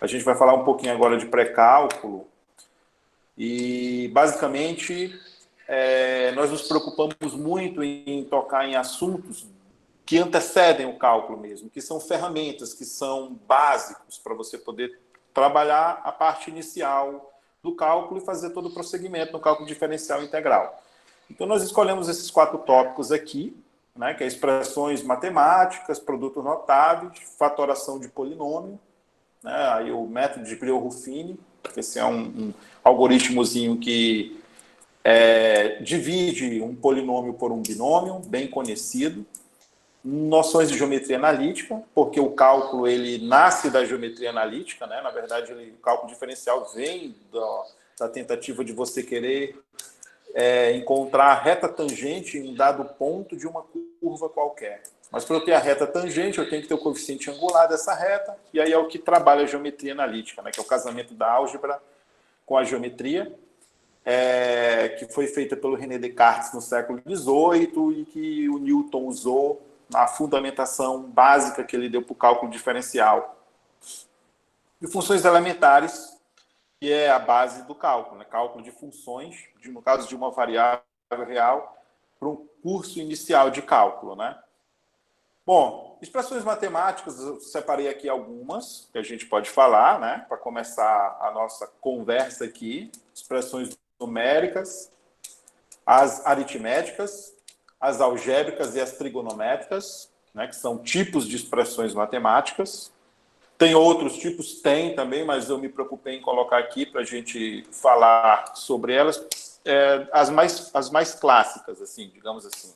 A gente vai falar um pouquinho agora de pré-cálculo e, basicamente, nós nos preocupamos muito em tocar em assuntos que antecedem o cálculo mesmo, que são ferramentas, que são básicos para você poder trabalhar a parte inicial do cálculo e fazer todo o prosseguimento no cálculo diferencial integral. Então, nós escolhemos esses 4 tópicos aqui, né, que é expressões matemáticas, produtos notáveis, fatoração de polinômio, né, aí o método de Briot-Ruffini, esse é um algoritmozinho que divide um polinômio por um binômio, bem conhecido. Noções de geometria analítica, porque o cálculo ele nasce da geometria analítica, né? Na verdade, o cálculo diferencial vem da tentativa de você querer encontrar a reta tangente em um dado ponto de uma curva qualquer. Mas para eu ter a reta tangente, eu tenho que ter o coeficiente angular dessa reta, e aí é o que trabalha a geometria analítica, né? Que é o casamento da álgebra com a geometria, que foi feita pelo René Descartes no século XVIII e que o Newton usou na fundamentação básica que ele deu para o cálculo diferencial. E funções elementares, que é a base do cálculo, né? Cálculo de funções, no caso de uma variável real, para um curso inicial de cálculo, né? Bom, expressões matemáticas, eu separei aqui algumas que a gente pode falar, né? Para começar a nossa conversa aqui. Expressões numéricas, as aritméticas, as algébricas e as trigonométricas, né, que são tipos de expressões matemáticas. Tem outros tipos? Tem também, mas eu me preocupei em colocar aqui para a gente falar sobre elas, as mais clássicas, assim, digamos assim.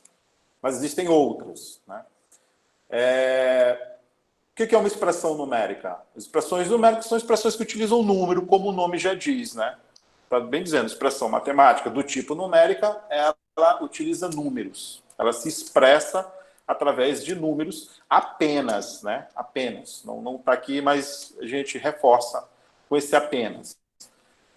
Mas existem outras, né? O que é uma expressão numérica? As expressões numéricas são expressões que utilizam o número, como o nome já diz, né? Está bem dizendo, expressão matemática do tipo numérica, ela utiliza números. Ela se expressa através de números apenas, né? Apenas. Não está aqui, mas a gente reforça com esse apenas.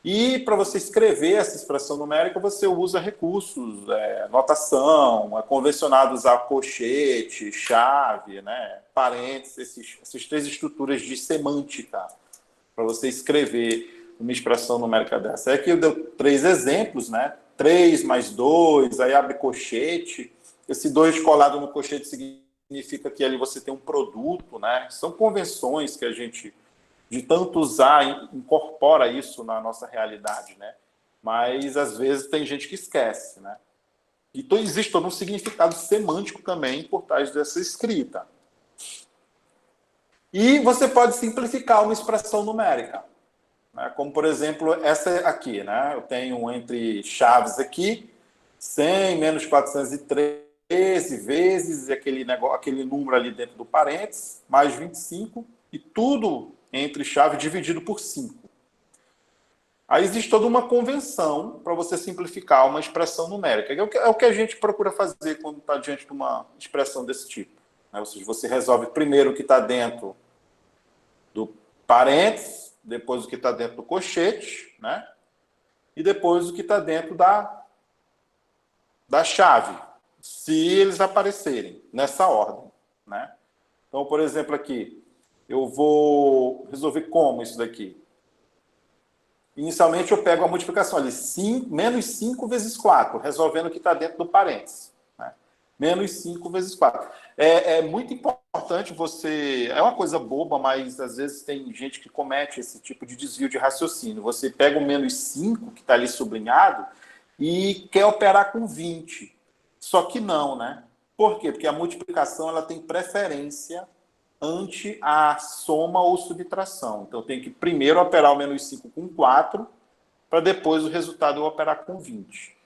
E para você escrever essa expressão numérica, você usa recursos, notação, é convencionado usar colchete, chave, né? Parênteses, essas 3 estruturas de semântica para você escrever uma expressão numérica dessa. Aqui eu dei 3 exemplos, né? 3 mais 2, aí abre colchete. Esse 2 colado no colchete significa que ali você tem um produto, né? São convenções que a gente, de tanto usar, incorpora isso na nossa realidade, né? Mas, às vezes, tem gente que esquece, né? Então, existe todo um significado semântico também por trás dessa escrita. E você pode simplificar uma expressão numérica. Como, por exemplo, essa aqui, né? Eu tenho entre chaves aqui, 100 menos 413 vezes aquele número ali dentro do parênteses, mais 25, e tudo entre chave dividido por 5. Aí existe toda uma convenção para você simplificar uma expressão numérica. É o que a gente procura fazer quando está diante de uma expressão desse tipo, né? Ou seja, você resolve primeiro o que está dentro do parênteses, depois o que está dentro do colchete, né? E depois o que está dentro da chave, se eles aparecerem nessa ordem, né? Então, por exemplo, aqui, eu vou resolver como isso daqui? Inicialmente, eu pego a multiplicação ali, menos 5 vezes 4, resolvendo o que está dentro do parênteses. Né? Menos 5 vezes 4. É muito importante você... É uma coisa boba, mas às vezes tem gente que comete esse tipo de desvio de raciocínio. Você pega o menos 5, que está ali sublinhado, e quer operar com 20. Só que não, né? Por quê? Porque a multiplicação ela tem preferência ante a soma ou subtração. Então, eu tenho que primeiro operar o menos 5 com 4, para depois o resultado eu operar com 20.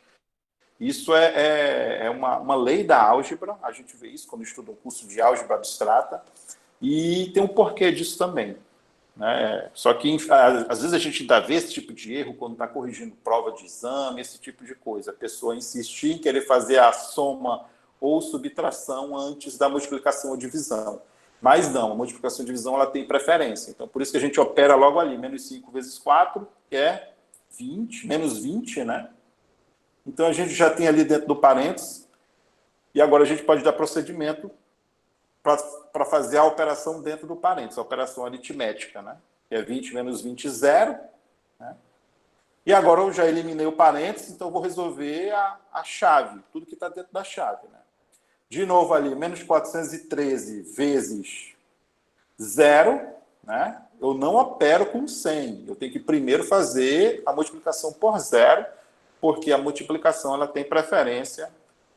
Isso é uma lei da álgebra, a gente vê isso quando estuda um curso de álgebra abstrata, e tem um porquê disso também. Né? Só que, às vezes, a gente ainda vê esse tipo de erro quando está corrigindo prova de exame, esse tipo de coisa. A pessoa insistir em querer fazer a soma ou subtração antes da multiplicação ou divisão. Mas não, a multiplicação e divisão ela tem preferência. Então, por isso que a gente opera logo ali. Menos 5 vezes 4, que é 20, menos 20, né? Então, a gente já tem ali dentro do parênteses. E agora a gente pode dar procedimento para fazer a operação dentro do parênteses, a operação aritmética, né? que é 20 menos 20, 0. Né? E agora eu já eliminei o parênteses, então eu vou resolver a chave, tudo que está dentro da chave. Né? De novo ali, menos 413 vezes 0, né? Eu não opero com 100. Eu tenho que primeiro fazer a multiplicação por 0, porque a multiplicação ela tem preferência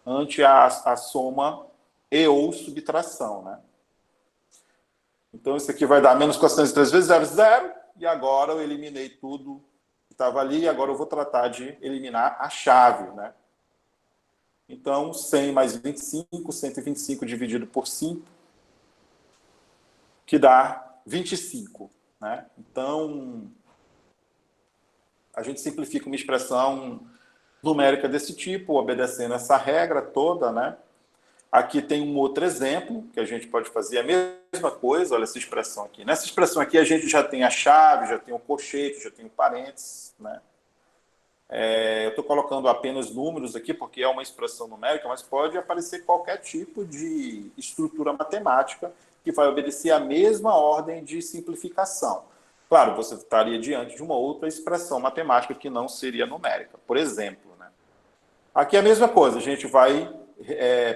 ante a soma e ou subtração. Né? Então, isso aqui vai dar menos 403 vezes 0, 0. E agora eu eliminei tudo que estava ali. E agora eu vou tratar de eliminar a chave. Né? Então, 100 mais 25, 125 dividido por 5, que dá 25. Né? Então, a gente simplifica uma expressão numérica desse tipo, obedecendo essa regra toda. Né? Aqui tem um outro exemplo, que a gente pode fazer a mesma coisa, olha essa expressão aqui. Nessa expressão aqui, a gente já tem a chave, já tem o colchete, já tem o parênteses. Né? Eu estou colocando apenas números aqui, porque é uma expressão numérica, mas pode aparecer qualquer tipo de estrutura matemática que vai obedecer à mesma ordem de simplificação. Claro, você estaria diante de uma outra expressão matemática que não seria numérica, por exemplo. Né? Aqui é a mesma coisa, a gente vai,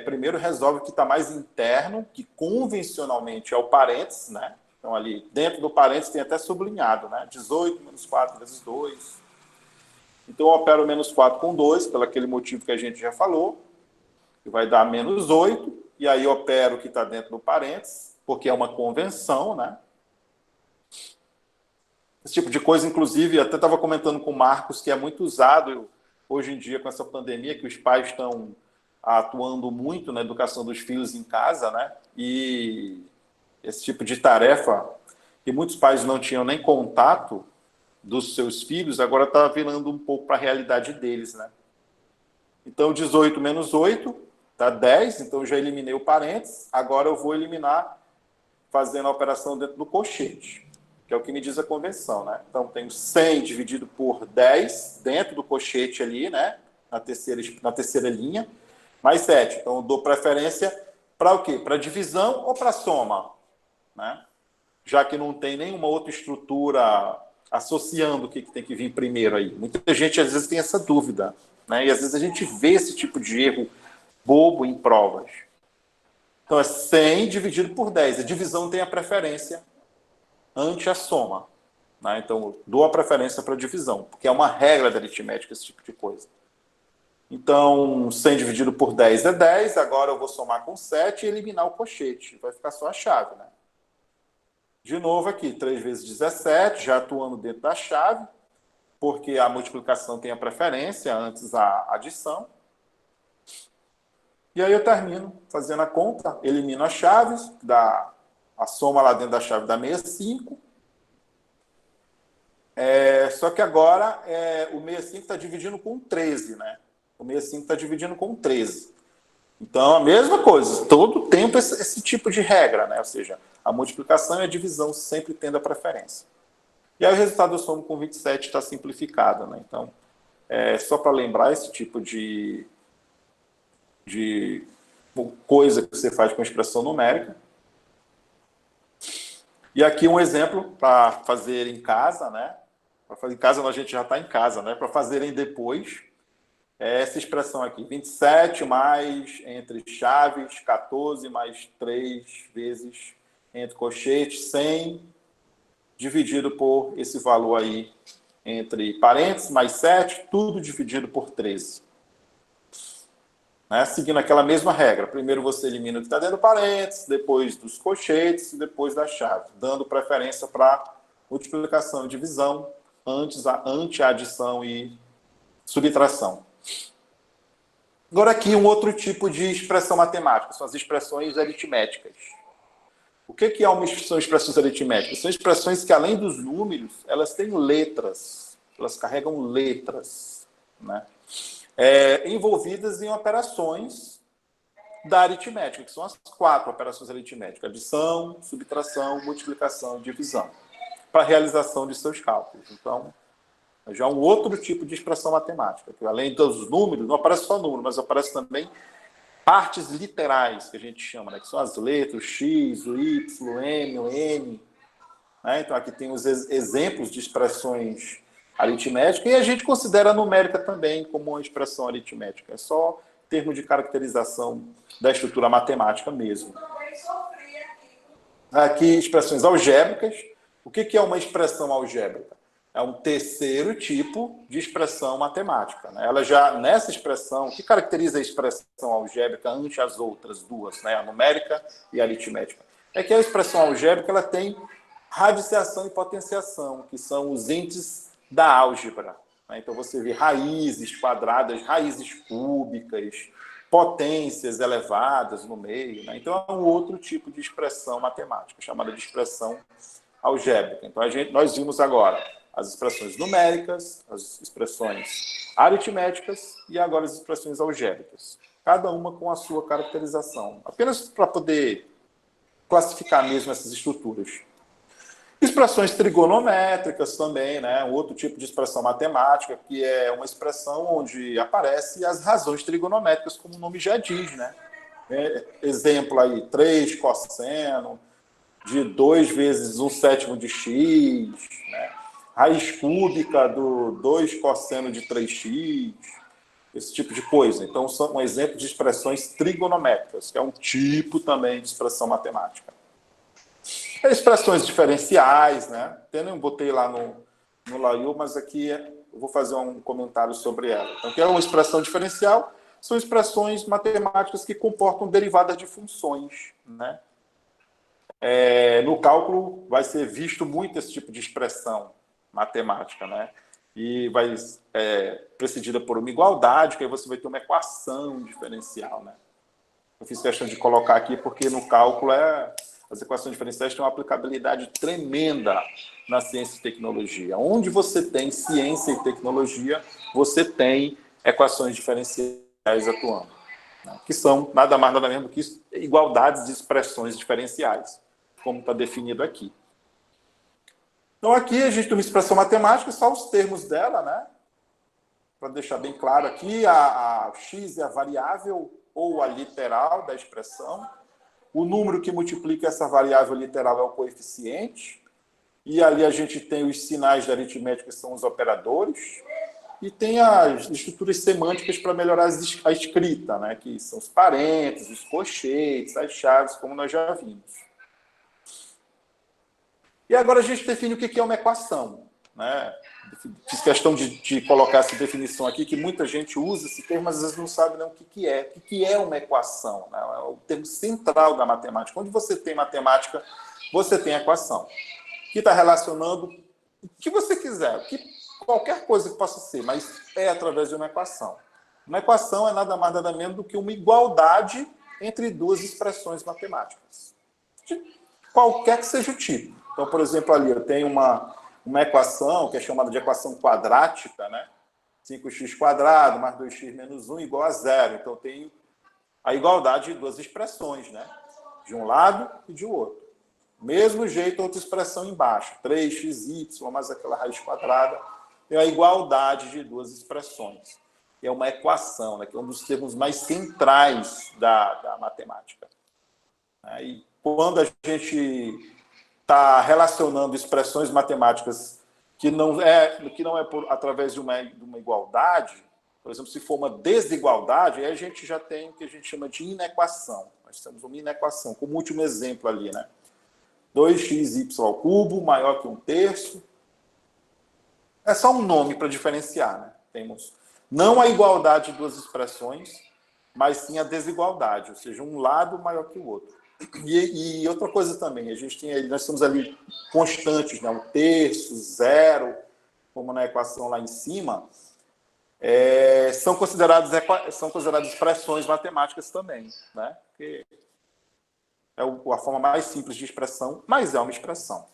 primeiro resolve o que está mais interno, que convencionalmente é o parênteses, né? Então ali dentro do parênteses tem até sublinhado, né? 18 menos 4 vezes 2. Então eu opero menos 4 com 2, pelo aquele motivo que a gente já falou, que vai dar menos 8, e aí eu opero o que está dentro do parênteses, porque é uma convenção, né? Esse tipo de coisa, inclusive, até estava comentando com o Marcos, que é muito usado hoje em dia com essa pandemia, que os pais estão atuando muito na educação dos filhos em casa, né? E esse tipo de tarefa, que muitos pais não tinham nem contato dos seus filhos, agora está virando um pouco para a realidade deles, né? Então, 18 menos 8 dá 10, então eu já eliminei o parênteses, agora eu vou eliminar fazendo a operação dentro do colchete, que é o que me diz a convenção, né? Então, tenho 100 dividido por 10, dentro do colchete ali, né? Na terceira linha, mais 7. Então, eu dou preferência para o quê? Para divisão ou para soma? Né? Já que não tem nenhuma outra estrutura associando o que tem que vir primeiro aí. Muita gente, às vezes, tem essa dúvida. Né? E, às vezes, a gente vê esse tipo de erro bobo em provas. Então, é 100 dividido por 10. A divisão tem a preferência ante a soma. Né? Então, eu dou a preferência para a divisão, porque é uma regra da aritmética esse tipo de coisa. Então, 100 dividido por 10 é 10. Agora eu vou somar com 7 e eliminar o colchete. Vai ficar só a chave. Né? De novo aqui, 3 vezes 17, já atuando dentro da chave, porque a multiplicação tem a preferência antes a adição. E aí eu termino fazendo a conta, elimino as chaves, dá a soma lá dentro da chave dá 65. Só que agora o 65 está dividindo com 13, né? O 65 está dividindo com 13. Então, a mesma coisa, todo tempo esse tipo de regra, né? Ou seja, a multiplicação e a divisão sempre tendo a preferência. E aí o resultado eu somo com 27 está simplificado, né? Então, só para lembrar esse tipo de coisa que você faz com expressão numérica. E aqui um exemplo para fazer em casa, né? Para fazer em casa, a gente já está em casa, né? Para fazerem depois, essa expressão aqui, 27 mais entre chaves, 14 mais 3 vezes entre colchetes, 100, dividido por esse valor aí, entre parênteses, mais 7, tudo dividido por 13. Né? Seguindo aquela mesma regra. Primeiro você elimina o que está dentro do parênteses, depois dos colchetes e depois da chave, dando preferência para multiplicação e divisão ante a adição e subtração. Agora aqui um outro tipo de expressão matemática, são as expressões aritméticas. O que são expressões aritméticas? São expressões que, além dos números, elas têm letras, elas carregam letras, né? Envolvidas em operações da aritmética, que são as 4 operações aritméticas: adição, subtração, multiplicação e divisão, para a realização de seus cálculos. Então, já um outro tipo de expressão matemática, que além dos números, não aparece só número, mas aparece também partes literais, que a gente chama, né, que são as letras, o X, o Y, o M, o N. né? Então, aqui tem os exemplos de expressões aritméticas, e a gente considera a numérica também como uma expressão aritmética. É só termo de caracterização da estrutura matemática mesmo. Aqui, expressões algébricas. O que é uma expressão algébrica? É um terceiro tipo de expressão matemática, né? Ela já, nessa expressão, o que caracteriza a expressão algébrica ante as outras duas, né? A numérica e a aritmética? É que a expressão algébrica ela tem radiciação e potenciação, que são os entes da álgebra, né? Então, você vê raízes quadradas, raízes cúbicas, potências elevadas no meio, né? Então, é um outro tipo de expressão matemática, chamada de expressão algébrica. Então, nós vimos agora as expressões numéricas, as expressões aritméticas e agora as expressões algébricas. Cada uma com a sua caracterização, apenas para poder classificar mesmo essas estruturas. Expressões trigonométricas também, né? Um outro tipo de expressão matemática, que é uma expressão onde aparecem as razões trigonométricas, como o nome já diz, né? Exemplo aí, 3 cosseno de 2 vezes 1/7 de x, né? Raiz cúbica do 2 cosseno de 3x, esse tipo de coisa. Então, são um exemplo de expressões trigonométricas, que é um tipo também de expressão matemática. Expressões diferenciais, né? Eu não botei lá no Laio, mas aqui eu vou fazer um comentário sobre ela. Então, o que é uma expressão diferencial? São expressões matemáticas que comportam derivadas de funções, né? No cálculo vai ser visto muito esse tipo de expressão matemática, né? E vai precedida por uma igualdade, que aí você vai ter uma equação diferencial, né? Eu fiz questão de colocar aqui porque no cálculo as equações diferenciais têm uma aplicabilidade tremenda na ciência e tecnologia. Onde você tem ciência e tecnologia, você tem equações diferenciais atuando, né? Que são nada mais nada menos do que igualdades de expressões diferenciais, como está definido aqui. Então, aqui a gente tem uma expressão matemática, só os termos dela, né? Para deixar bem claro aqui, a x é a variável ou a literal da expressão. O número que multiplica essa variável literal é o coeficiente. E ali a gente tem os sinais da aritmética, que são os operadores. E tem as estruturas semânticas para melhorar a escrita, né? Que são os parênteses, os colchetes, as chaves, como nós já vimos. E agora a gente define o que é uma equação, né? Fiz questão de colocar essa definição aqui, que muita gente usa esse termo, mas às vezes não sabe nem o que é. O que é uma equação, né? É o termo central da matemática. Onde você tem matemática, você tem equação, que está relacionando o que você quiser, qualquer coisa que possa ser, mas é através de uma equação. Uma equação é nada mais nada menos do que uma igualdade entre duas expressões matemáticas, de qualquer que seja o tipo. Então, por exemplo, ali eu tenho uma equação que é chamada de equação quadrática, né? 5x² mais 2x menos 1 igual a 0. Então, eu tenho a igualdade de duas expressões, né? De um lado e de outro. Mesmo jeito, outra expressão embaixo. 3xy mais aquela raiz quadrada. Tem a igualdade de duas expressões. É uma equação, né? Que é um dos termos mais centrais da matemática. E quando a gente está relacionando expressões matemáticas que não é através de uma igualdade, por exemplo, se for uma desigualdade, aí a gente já tem o que a gente chama de inequação. Nós temos uma inequação, como último exemplo ali, né? 2xy³ maior que 1/3. É só um nome para diferenciar, né? Temos não a igualdade de duas expressões, mas sim a desigualdade, ou seja, um lado maior que o outro. E outra coisa também, nós temos ali constantes, né? 1/3, 0, como na equação lá em cima, são consideradas expressões matemáticas também, né? Porque é a forma mais simples de expressão, mas é uma expressão.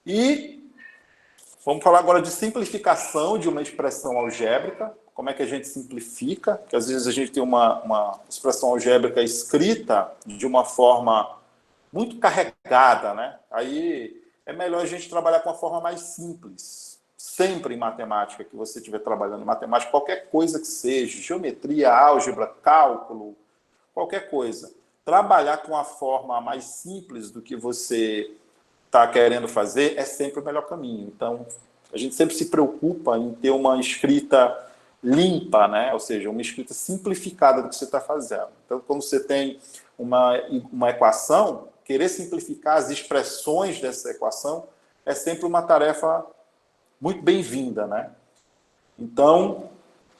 E vamos falar agora de simplificação de uma expressão algébrica. Como é que a gente simplifica? Porque às vezes a gente tem uma expressão algébrica escrita de uma forma muito carregada, né? Aí é melhor a gente trabalhar com a forma mais simples. Sempre em matemática, que você estiver trabalhando em matemática, qualquer coisa que seja, geometria, álgebra, cálculo, qualquer coisa. trabalhar com a forma mais simples do que você está querendo fazer é sempre o melhor caminho. Então, a gente sempre se preocupa em ter uma escrita limpa, né? Ou seja, uma escrita simplificada do que você está fazendo. Então, quando você tem uma equação, querer simplificar as expressões dessa equação é sempre uma tarefa muito bem-vinda, né? Então,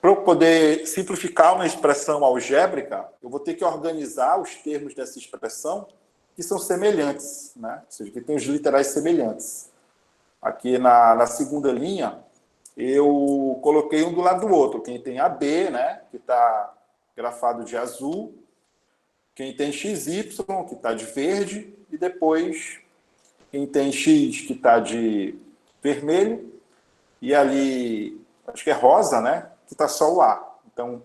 para eu poder simplificar uma expressão algébrica, eu vou ter que organizar os termos dessa expressão que são semelhantes, né? Ou seja, que tem os literais semelhantes. Aqui na segunda linha, eu coloquei um do lado do outro. Quem tem AB, né, que está grafado de azul, quem tem XY, que está de verde, e depois quem tem X, que está de vermelho, e ali, acho que é rosa, né, que está só o A. Então,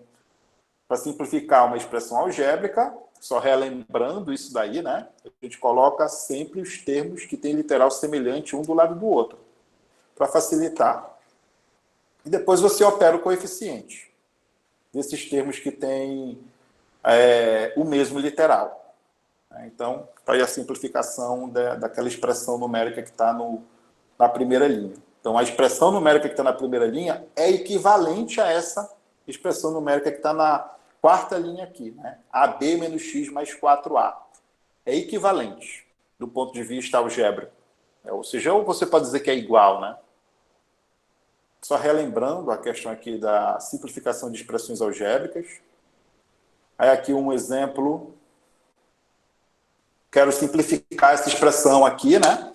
para simplificar uma expressão algébrica, só relembrando isso daí, né, a gente coloca sempre os termos que têm literal semelhante um do lado do outro, para facilitar. E depois você opera o coeficiente desses termos que têm o mesmo literal. Então, está aí a simplificação daquela expressão numérica que está na primeira linha. Então, a expressão numérica que está na primeira linha é equivalente a essa expressão numérica que está na quarta linha aqui, né? AB menos X mais 4A. É equivalente do ponto de vista algébrico. Ou seja, ou você pode dizer que é igual, né? Só relembrando a questão aqui da simplificação de expressões algébricas. Aí aqui um exemplo. Quero simplificar essa expressão aqui, né?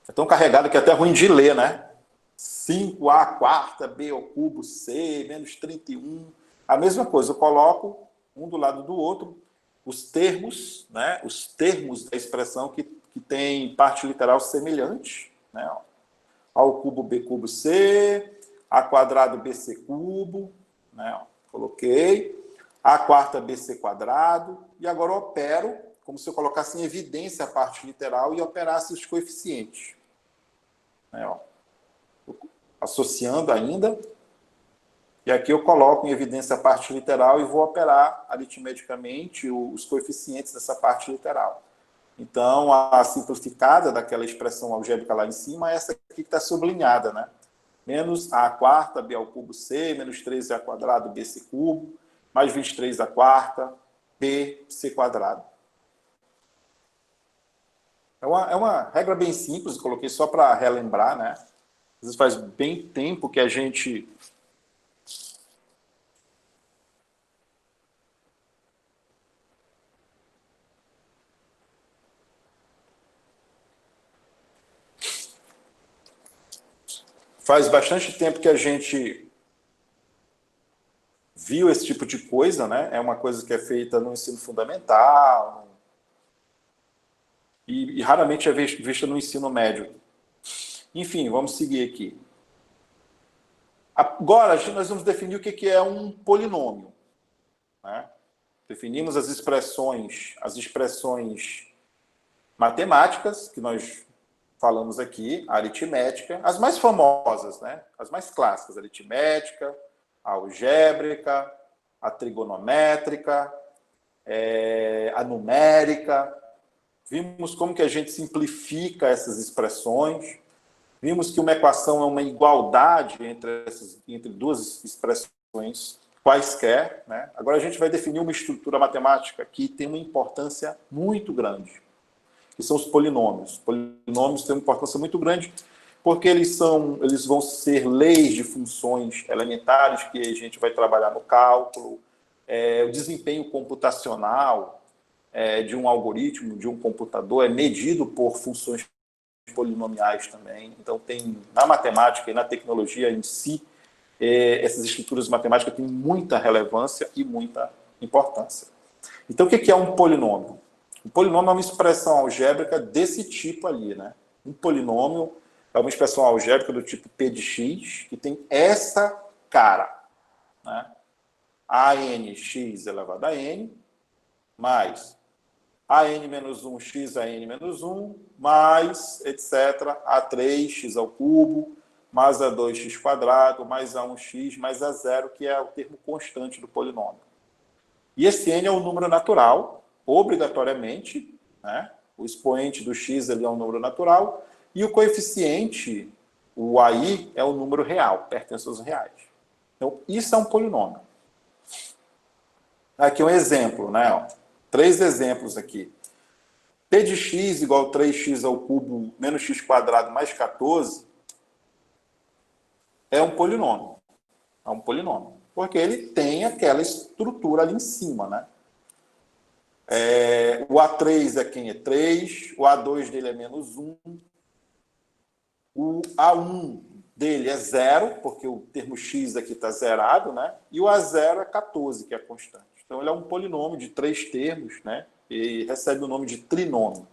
É tão carregado que é até ruim de ler, né? 5A quarta, B ao cubo, C, menos 31. A mesma coisa, eu coloco um do lado do outro os termos, né? Os termos da expressão que tem parte literal semelhante, né? A ao cubo, B cubo, C, A quadrado, BC cubo, né? Coloquei. A quarta, BC quadrado. E agora eu opero como se eu colocasse em evidência a parte literal e operasse os coeficientes. Né? Associando ainda. E aqui eu coloco em evidência a parte literal e vou operar aritmeticamente os coeficientes dessa parte literal. Então, a simplificada daquela expressão algébrica lá em cima é essa aqui que está sublinhada, né? Menos A quarta, B ao cubo, C, menos 13A quadrado, BC cubo, mais 23A quarta, B, C quadrado. É uma regra bem simples, coloquei só para relembrar, né? Às vezes faz bem tempo que a gente faz bastante tempo que a gente viu esse tipo de coisa, né? É uma coisa que é feita no ensino fundamental e raramente é vista no ensino médio. Enfim, vamos seguir aqui. Agora, nós vamos definir o que é um polinômio. Né? Definimos as expressões matemáticas, que nós falamos aqui, a aritmética, as mais famosas, né? As mais clássicas, a aritmética, a algébrica, a trigonométrica, a numérica. Vimos como que a gente simplifica essas expressões. Vimos que uma equação é uma igualdade entre duas expressões quaisquer. Né? Agora a gente vai definir uma estrutura matemática que tem uma importância muito grande, que são os polinômios. Os polinômios têm uma importância muito grande porque eles vão ser leis de funções elementares que a gente vai trabalhar no cálculo, o desempenho computacional de um algoritmo, de um computador, é medido por funções polinomiais também. Então, tem na matemática e na tecnologia em si, essas estruturas matemáticas têm muita relevância e muita importância. Então, o que é um polinômio? Um polinômio é uma expressão algébrica desse tipo ali, né? Um polinômio é uma expressão algébrica do tipo P de x, que tem essa cara, né? ANX elevado a n, mais AN menos 1, x a n menos 1, mais, etc., A3x ao cubo, mais A2x quadrado, mais A1x, mais A0, que é o termo constante do polinômio. E esse n é um número natural, obrigatoriamente, né? O expoente do x ali é um número natural, e o coeficiente, o AI, é um número real, pertence aos reais. Então, isso é um polinômio. Aqui um exemplo, né? Ó, 3 exemplos aqui. P de x igual a 3x ao cubo menos x quadrado mais 14 é um polinômio. É um polinômio. Porque ele tem aquela estrutura ali em cima, né? O A3 é quem é 3, o A2 dele é menos 1, o A1 dele é 0, porque o termo x aqui está zerado, né? E o A0 é 14, que é constante. Então, ele é um polinômio de 3 termos, né? E recebe o nome de trinômio.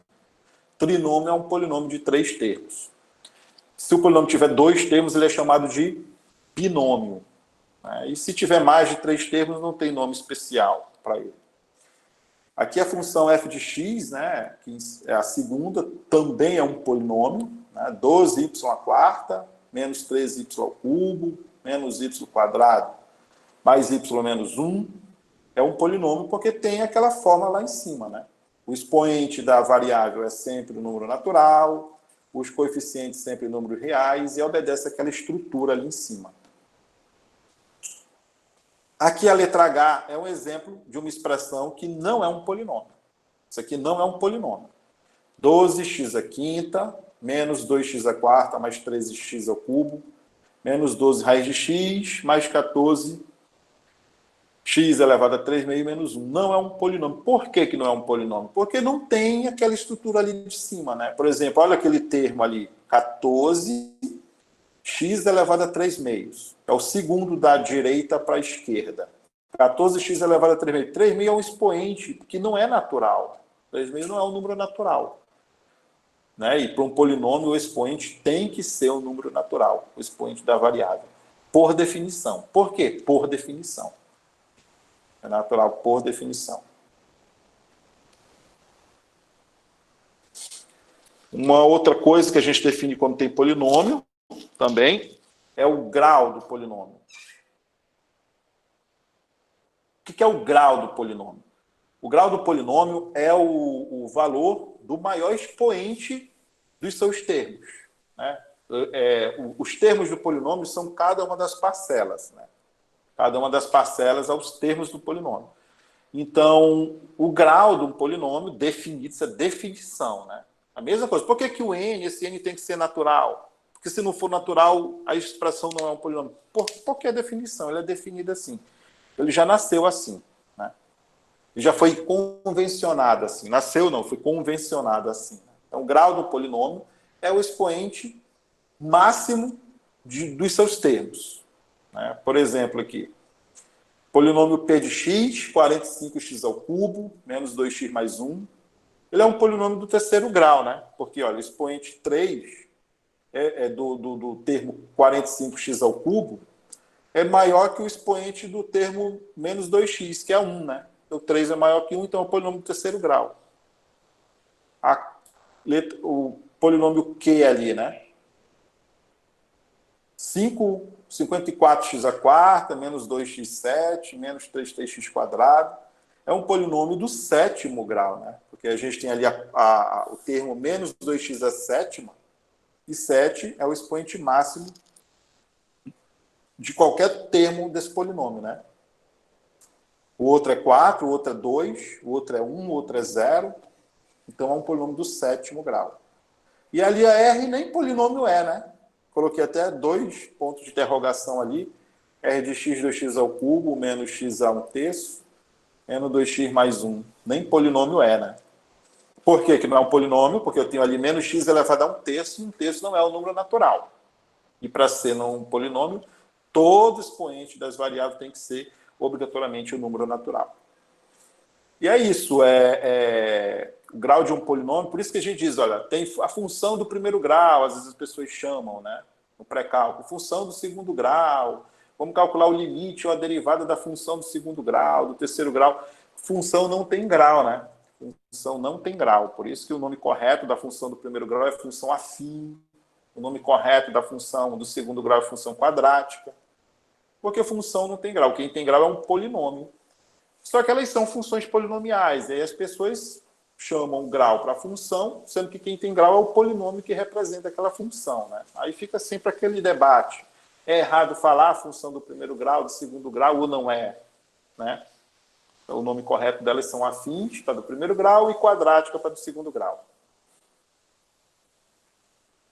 Trinômio é um polinômio de 3 termos. Se o polinômio tiver 2 termos, ele é chamado de binômio. Né? E se tiver mais de 3 termos, não tem nome especial para ele. Aqui a função f de x, né, que é a segunda, também é um polinômio, né, 12y à quarta, menos 3y ao cubo, menos y quadrado, mais y menos 1, é um polinômio porque tem aquela forma lá em cima. Né? O expoente da variável é sempre o número natural, os coeficientes sempre números reais, e obedece àquela estrutura ali em cima. Aqui a letra H é um exemplo de uma expressão que não é um polinômio. Isso aqui não é um polinômio. 12x à quinta, menos 2x à quarta, mais 13x ao cubo, menos 12 raiz de x, mais 14x elevado a 3 meio menos 1. Não é um polinômio. Por que que não é um polinômio? Porque não tem aquela estrutura ali de cima. Né? Por exemplo, olha aquele termo ali, 14x elevado a 3 meios. É o segundo da direita para a esquerda. 14x elevado a 3 meios. 3 meios é um expoente que não é natural. 3 meios não é um número natural. Né? E para um polinômio, o expoente tem que ser um número natural, o expoente da variável. Por definição. Por quê? Por definição. É natural por definição. Uma outra coisa que a gente define quando tem polinômio, também, é o grau do polinômio. O que é o grau do polinômio? O grau do polinômio é o valor do maior expoente dos seus termos. Né? Os termos do polinômio são cada uma das parcelas. Né? Cada uma das parcelas é os termos do polinômio. Então, o grau do polinômio definido, isso é definição. Né? A mesma coisa. Por que que o n, esse n tem que ser natural? Porque se não for natural, a expressão não é um polinômio. Porque a definição, ele é definida assim. Ele já nasceu assim. Né? Ele já foi convencionado assim. Nasceu não, foi convencionado assim. Então, o grau do polinômio é o expoente máximo dos seus termos. Né? Por exemplo, aqui, polinômio p de x, 45x ao cubo, menos 2x mais 1. Ele é um polinômio do terceiro grau, né? Porque, olha, o expoente 3 do termo 45x ao cubo é maior que o expoente do termo menos 2x, que é 1, né? O 3 é maior que 1, então é um polinômio do terceiro grau. O polinômio Q ali, né? 54x à quarta, menos 2x7, menos 3x quadrado. É um polinômio do sétimo grau, né? Porque a gente tem ali o termo menos 2x à sétima, e 7 é o expoente máximo de qualquer termo desse polinômio, né? O outro é 4, o outro é 2, o outro é 1, o outro é 0. Então é um polinômio do sétimo grau. E ali a R nem polinômio é, né? Coloquei até 2 pontos de interrogação ali. R de x, 2x ao cubo, menos x a 1/3, menos 2x mais 1. Nem polinômio é, né? Por que que não é um polinômio? Porque eu tenho ali menos x elevado a 1/3, e 1/3 não é um número natural. E para ser não um polinômio, todo expoente das variáveis tem que ser obrigatoriamente um número natural. E é isso, o grau de um polinômio, por isso que a gente diz, olha, tem a função do primeiro grau, às vezes as pessoas chamam, né, no pré-cálculo, função do segundo grau, vamos calcular o limite ou a derivada da função do segundo grau, do terceiro grau. Função não tem grau, né? Função não tem grau, por isso que o nome correto da função do primeiro grau é função afim, o nome correto da função do segundo grau é função quadrática, porque função não tem grau, quem tem grau é um polinômio. Só que elas são funções polinomiais, e aí as pessoas chamam grau para função, sendo que quem tem grau é o polinômio que representa aquela função, né? Aí fica sempre aquele debate. É errado falar a função do primeiro grau, do segundo grau, ou não é? Né? Então, o nome correto delas são afins, para do primeiro grau, e quadrática para do segundo grau.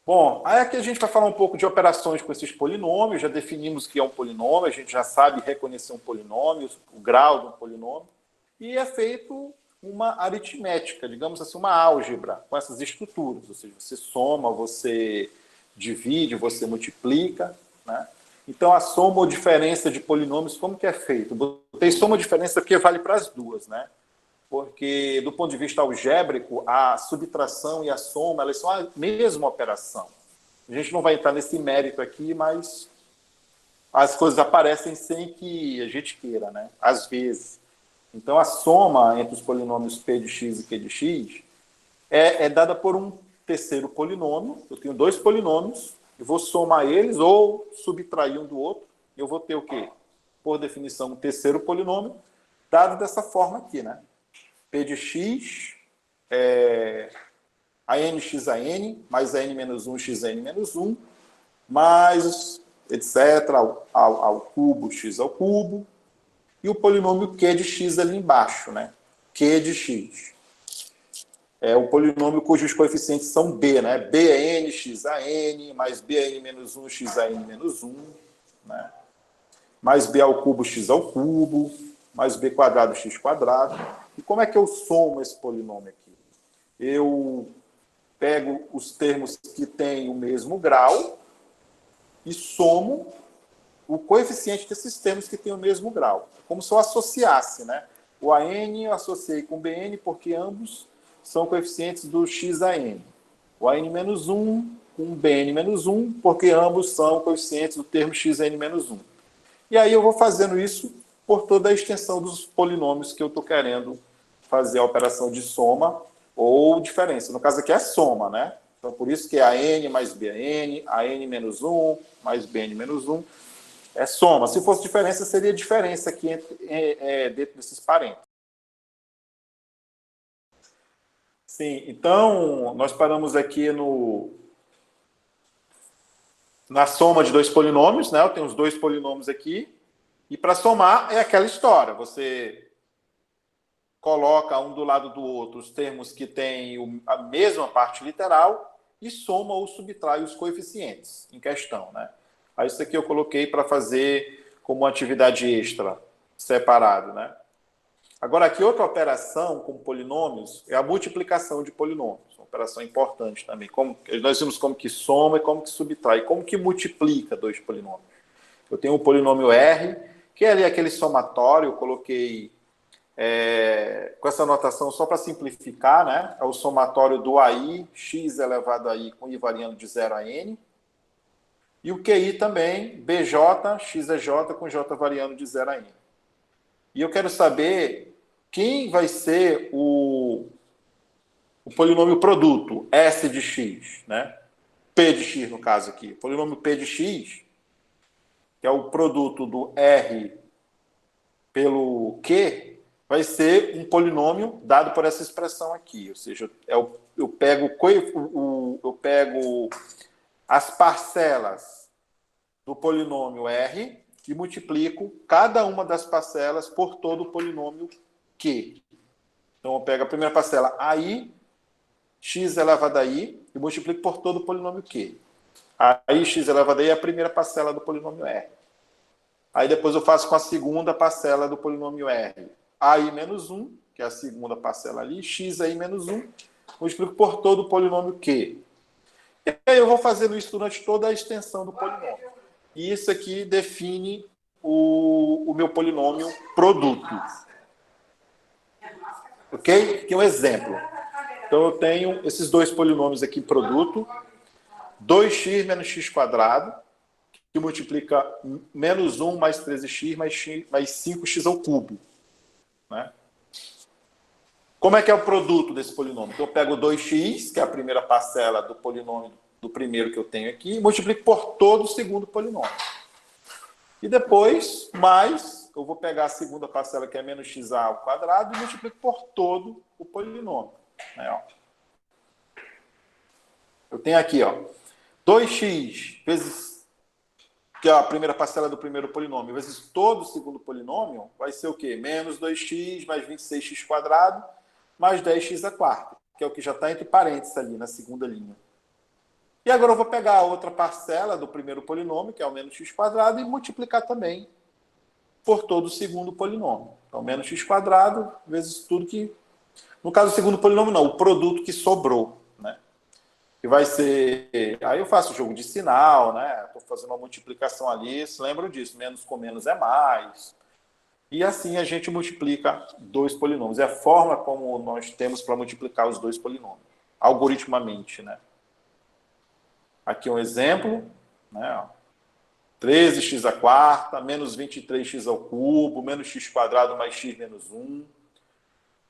Bom, aí aqui a gente vai falar um pouco de operações com esses polinômios, já definimos o que é um polinômio, a gente já sabe reconhecer um polinômio, o grau de um polinômio, e é feito uma aritmética, digamos assim, uma álgebra com essas estruturas, ou seja, você soma, você divide, você multiplica, né? Então, a soma ou diferença de polinômios, como que é feito? Botei soma ou diferença porque vale para as duas, né? Porque, do ponto de vista algébrico, a subtração e a soma, elas são a mesma operação. A gente não vai entrar nesse mérito aqui, mas as coisas aparecem sem que a gente queira, né? Às vezes. Então, a soma entre os polinômios p de x e q de x é dada por um terceiro polinômio. Eu tenho dois polinômios, eu vou somar eles ou subtrair um do outro, e eu vou ter o quê? Por definição, um terceiro polinômio, dado dessa forma aqui, né? P de x é a nx a n, mais a n menos 1, xn menos 1, mais etc. ao cubo, x ao cubo, e o polinômio q de x ali embaixo, né? Q de x. É o polinômio cujos coeficientes são b, né? B é n, x a n, mais b a n menos 1, x a n menos 1, né? Mais b ao cubo, x ao cubo, mais b quadrado, x quadrado. E como é que eu somo esse polinômio aqui? Eu pego os termos que têm o mesmo grau e somo o coeficiente desses termos que têm o mesmo grau. Como se eu associasse, né? O AN eu associei com o BN porque ambos são coeficientes do XAN. O AN-1 com o BN-1 porque ambos são coeficientes do termo XN-1. E aí eu vou fazendo isso por toda a extensão dos polinômios que eu estou querendo fazer a operação de soma ou diferença. No caso aqui é soma, né? Então, por isso que é AN mais BAN, AN-1 mais BN-1, é soma. Se fosse diferença, seria diferença aqui dentro desses parênteses. Sim, então, nós paramos aqui na soma de dois polinômios, né? Eu tenho os dois polinômios aqui, e para somar é aquela história. Você coloca um do lado do outro os termos que têm a mesma parte literal e soma ou subtrai os coeficientes em questão, né? Aí isso aqui eu coloquei para fazer como atividade extra, separado, né? Agora aqui outra operação com polinômios é a multiplicação de polinômios, uma operação importante também. Nós vimos como que soma e como que subtrai, como que multiplica dois polinômios. Eu tenho o polinômio R, que é ali aquele somatório, eu coloquei com essa notação só para simplificar, né? É o somatório do AI, x elevado a i, com i variando de 0 a n. E o QI também, BJ, x é j, com j variando de 0 a n. E eu quero saber quem vai ser o polinômio produto, S de x, né? P de x, no caso aqui. O polinômio P de x, que é o produto do R pelo Q, vai ser um polinômio dado por essa expressão aqui. Ou seja, eu pego as parcelas do polinômio R e multiplico cada uma das parcelas por todo o polinômio Q. Então, eu pego a primeira parcela AI, x elevado a i, e multiplico por todo o polinômio Q. Aí, x elevado a i é a primeira parcela do polinômio R. Aí, depois eu faço com a segunda parcela do polinômio R. AI menos 1, que é a segunda parcela ali, x aí menos 1, multiplico por todo o polinômio Q. E aí eu vou fazendo isso durante toda a extensão do polinômio. E isso aqui define o meu polinômio produto. Ok? Aqui um exemplo. Então, eu tenho esses dois polinômios aqui, produto, 2x menos x quadrado, que multiplica menos 1 mais 13x mais 5x ao cubo. Né? Como é que é o produto desse polinômio? Então, eu pego 2x, que é a primeira parcela do polinômio do primeiro que eu tenho aqui, e multiplico por todo o segundo polinômio. E depois, mais eu vou pegar a segunda parcela, que é menos xa ao quadrado, e multiplico por todo o polinômio. Né, ó. Eu tenho aqui, ó, 2x vezes, que é a primeira parcela do primeiro polinômio, vezes todo o segundo polinômio, vai ser o quê? Menos 2x mais 26x quadrado, mais 10x a quarta, que é o que já está entre parênteses ali, na segunda linha. E agora eu vou pegar a outra parcela do primeiro polinômio, que é o menos x quadrado, e multiplicar também por todo o segundo polinômio. Então, menos x quadrado vezes tudo que... No caso do segundo polinômio, não, o produto que sobrou, né? Que vai ser... Aí eu faço jogo de sinal, né? Estou fazendo uma multiplicação ali, se lembram disso, menos com menos é mais. E assim a gente multiplica dois polinômios. É a forma como nós temos para multiplicar os dois polinômios, algoritmamente, né? Aqui um exemplo, né? 13x a quarta, menos 23x ao cubo, menos x quadrado mais x menos 1,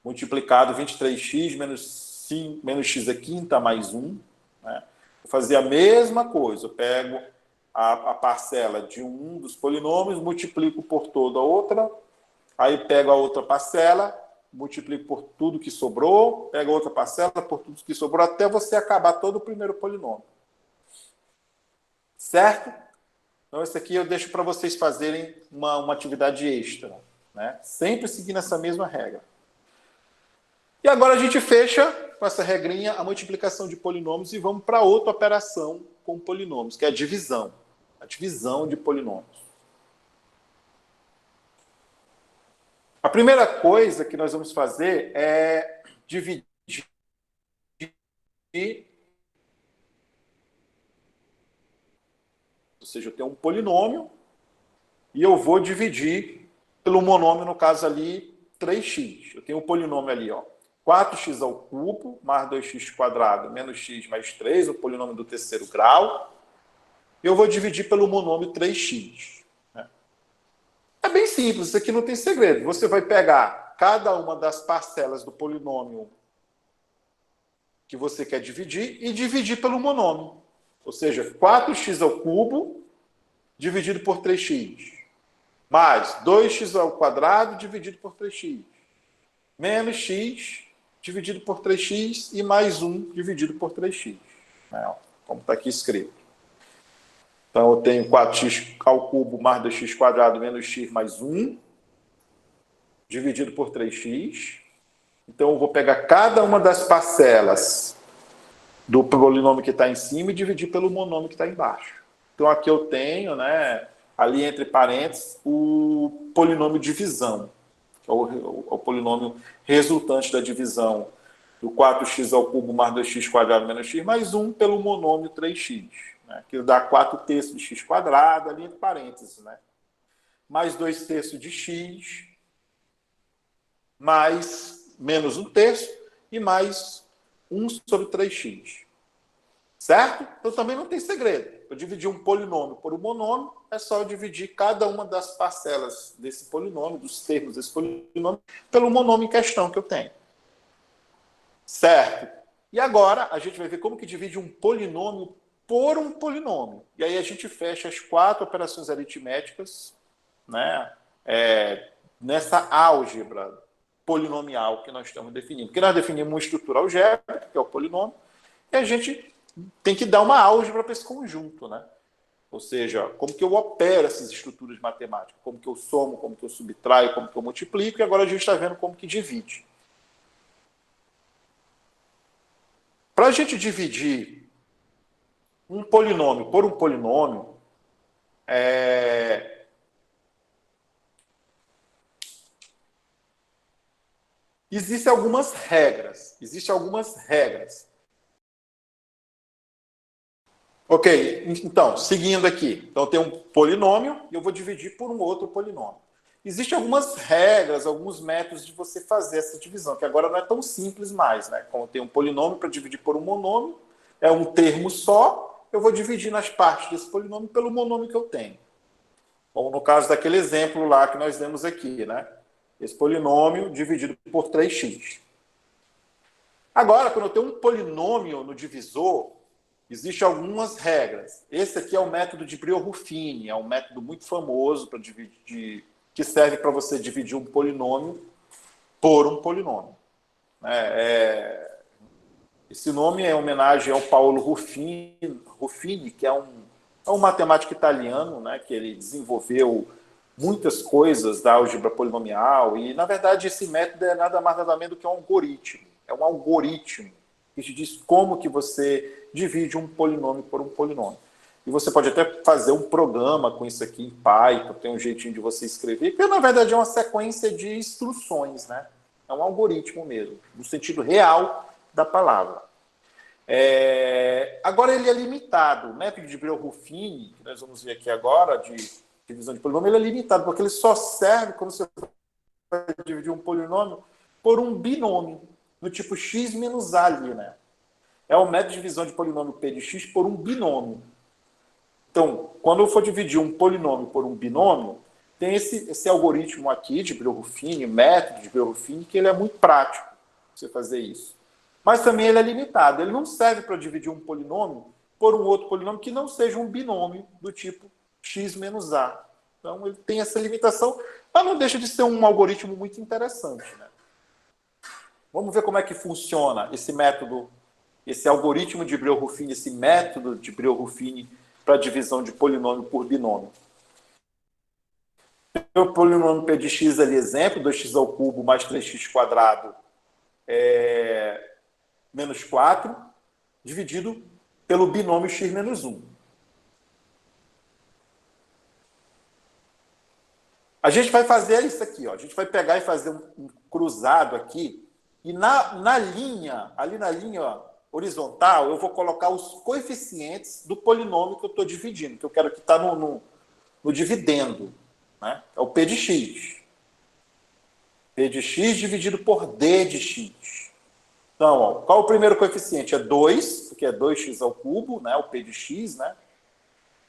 multiplicado 23x menos x a quinta mais 1. Né? Vou fazer a mesma coisa, eu pego a parcela de um dos polinômios, multiplico por toda a outra, aí pego a outra parcela, multiplico por tudo que sobrou, pego a outra parcela por tudo que sobrou, até você acabar todo o primeiro polinômio. Certo? Então, esse aqui eu deixo para vocês fazerem uma atividade extra, né? Sempre seguindo essa mesma regra. E agora a gente fecha com essa regrinha a multiplicação de polinômios e vamos para outra operação com polinômios, que é a divisão. A divisão de polinômios. A primeira coisa que nós vamos fazer é dividir. Ou seja, eu tenho um polinômio e eu vou dividir pelo monômio, no caso ali, 3x. Eu tenho um polinômio ali, ó, 4x ao cubo, mais 2x quadrado, menos x mais 3, o polinômio do terceiro grau. Eu vou dividir pelo monômio 3x. Né? É bem simples, isso aqui não tem segredo. Você vai pegar cada uma das parcelas do polinômio que você quer dividir e dividir pelo monômio. Ou seja, 4x ao cubo dividido por 3x. Mais 2x ao quadrado dividido por 3x. Menos x dividido por 3x e mais 1 dividido por 3x. Né? Como está aqui escrito. Então, eu tenho 4x ao cubo mais 2x quadrado menos x mais 1 dividido por 3x. Então, eu vou pegar cada uma das parcelas do polinômio que está em cima e dividir pelo monômio que está embaixo. Então, aqui eu tenho, né, ali entre parênteses, o polinômio divisão, que é o polinômio resultante da divisão do 4x ao cubo mais 2x quadrado menos x mais 1 pelo monômio 3x, né, que dá 4 terços de x quadrado, ali entre parênteses, né, mais 2 terços de x, mais menos 1 terço e mais 1 sobre 3x. Certo? Então também não tem segredo. Eu dividir um polinômio por um monômio, é só eu dividir cada uma das parcelas desse polinômio, dos termos desse polinômio, pelo monômio em questão que eu tenho. Certo? E agora a gente vai ver como que divide um polinômio por um polinômio. E aí a gente fecha as 4 operações aritméticas, né, nessa álgebra polinomial que nós estamos definindo. Porque nós definimos uma estrutura algébrica, que é o polinômio, e a gente tem que dar uma álgebra para esse conjunto, né? Ou seja, como que eu opero essas estruturas matemáticas, como que eu somo, como que eu subtraio, como que eu multiplico, e agora a gente está vendo como que divide. Para a gente dividir um polinômio por um polinômio, existem algumas regras. Ok, então, seguindo aqui. Então, eu tenho um polinômio e eu vou dividir por um outro polinômio. Existem algumas regras, alguns métodos de você fazer essa divisão, que agora não é tão simples mais, né? Como eu tenho um polinômio para dividir por um monômio, é um termo só, eu vou dividir nas partes desse polinômio pelo monômio que eu tenho. Como no caso daquele exemplo lá que nós demos aqui, né? Esse polinômio dividido por 3x. Agora, quando eu tenho um polinômio no divisor, existem algumas regras. Esse aqui é o método de Brio-Ruffini, é um método muito famoso para dividir que serve para você dividir um polinômio por um polinômio. Esse nome é em homenagem ao Paolo Ruffini, que é um matemático italiano, né, que ele desenvolveu muitas coisas da álgebra polinomial, e, na verdade, esse método é nada mais nada menos do que um algoritmo. É um algoritmo que te diz como que você divide um polinômio por um polinômio. E você pode até fazer um programa com isso aqui em Python, tem um jeitinho de você escrever, porque, na verdade, é uma sequência de instruções, né? É um algoritmo mesmo, no sentido real da palavra. Agora, ele é limitado. O método de Breuer-Ruffini, que nós vamos ver aqui agora, de divisão de polinômio, ele é limitado, porque ele só serve quando você vai dividir um polinômio por um binômio, do tipo x menos a ali, né? É o método de divisão de polinômio p de x por um binômio. Então, quando eu for dividir um polinômio por um binômio, tem esse algoritmo aqui de Breuer-Ruffini, método de Breuer-Ruffini, que ele é muito prático você fazer isso. Mas também ele é limitado. Ele não serve para dividir um polinômio por um outro polinômio que não seja um binômio do tipo x menos a. Então, ele tem essa limitação, mas não deixa de ser um algoritmo muito interessante, né? Vamos ver como é que funciona esse método, esse algoritmo de Breuer-Ruffini, esse método de Breuer-Ruffini para divisão de polinômio por binômio. O polinômio p de x ali, exemplo, 2x ao cubo mais 3x quadrado menos 4, dividido pelo binômio x menos 1. A gente vai fazer isso aqui, ó. A gente vai pegar e fazer um cruzado aqui, e na linha, ali na linha, ó, horizontal, eu vou colocar os coeficientes do polinômio que eu estou dividindo, que eu quero que está no dividendo, né? É o p de x. P de x dividido por d de x. Então, ó, qual é o primeiro coeficiente? É 2, porque é 2x ao cubo, né? O p de x, né?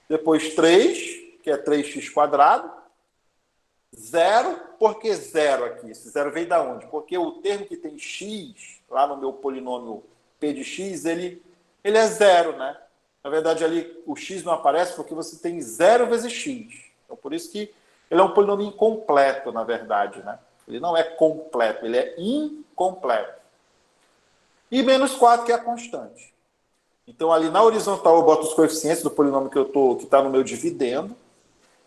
Depois 3, que é 3x quadrado. 0, por que 0 aqui? Esse 0 veio da onde? Porque o termo que tem x, lá no meu polinômio p de x, ele é 0, né? Na verdade, ali o x não aparece porque você tem 0 vezes x. Então, por isso que ele é um polinômio incompleto, na verdade, né? Ele não é completo, ele é incompleto. E menos 4, que é a constante. Então, ali na horizontal, eu boto os coeficientes do polinômio que está no meu dividendo.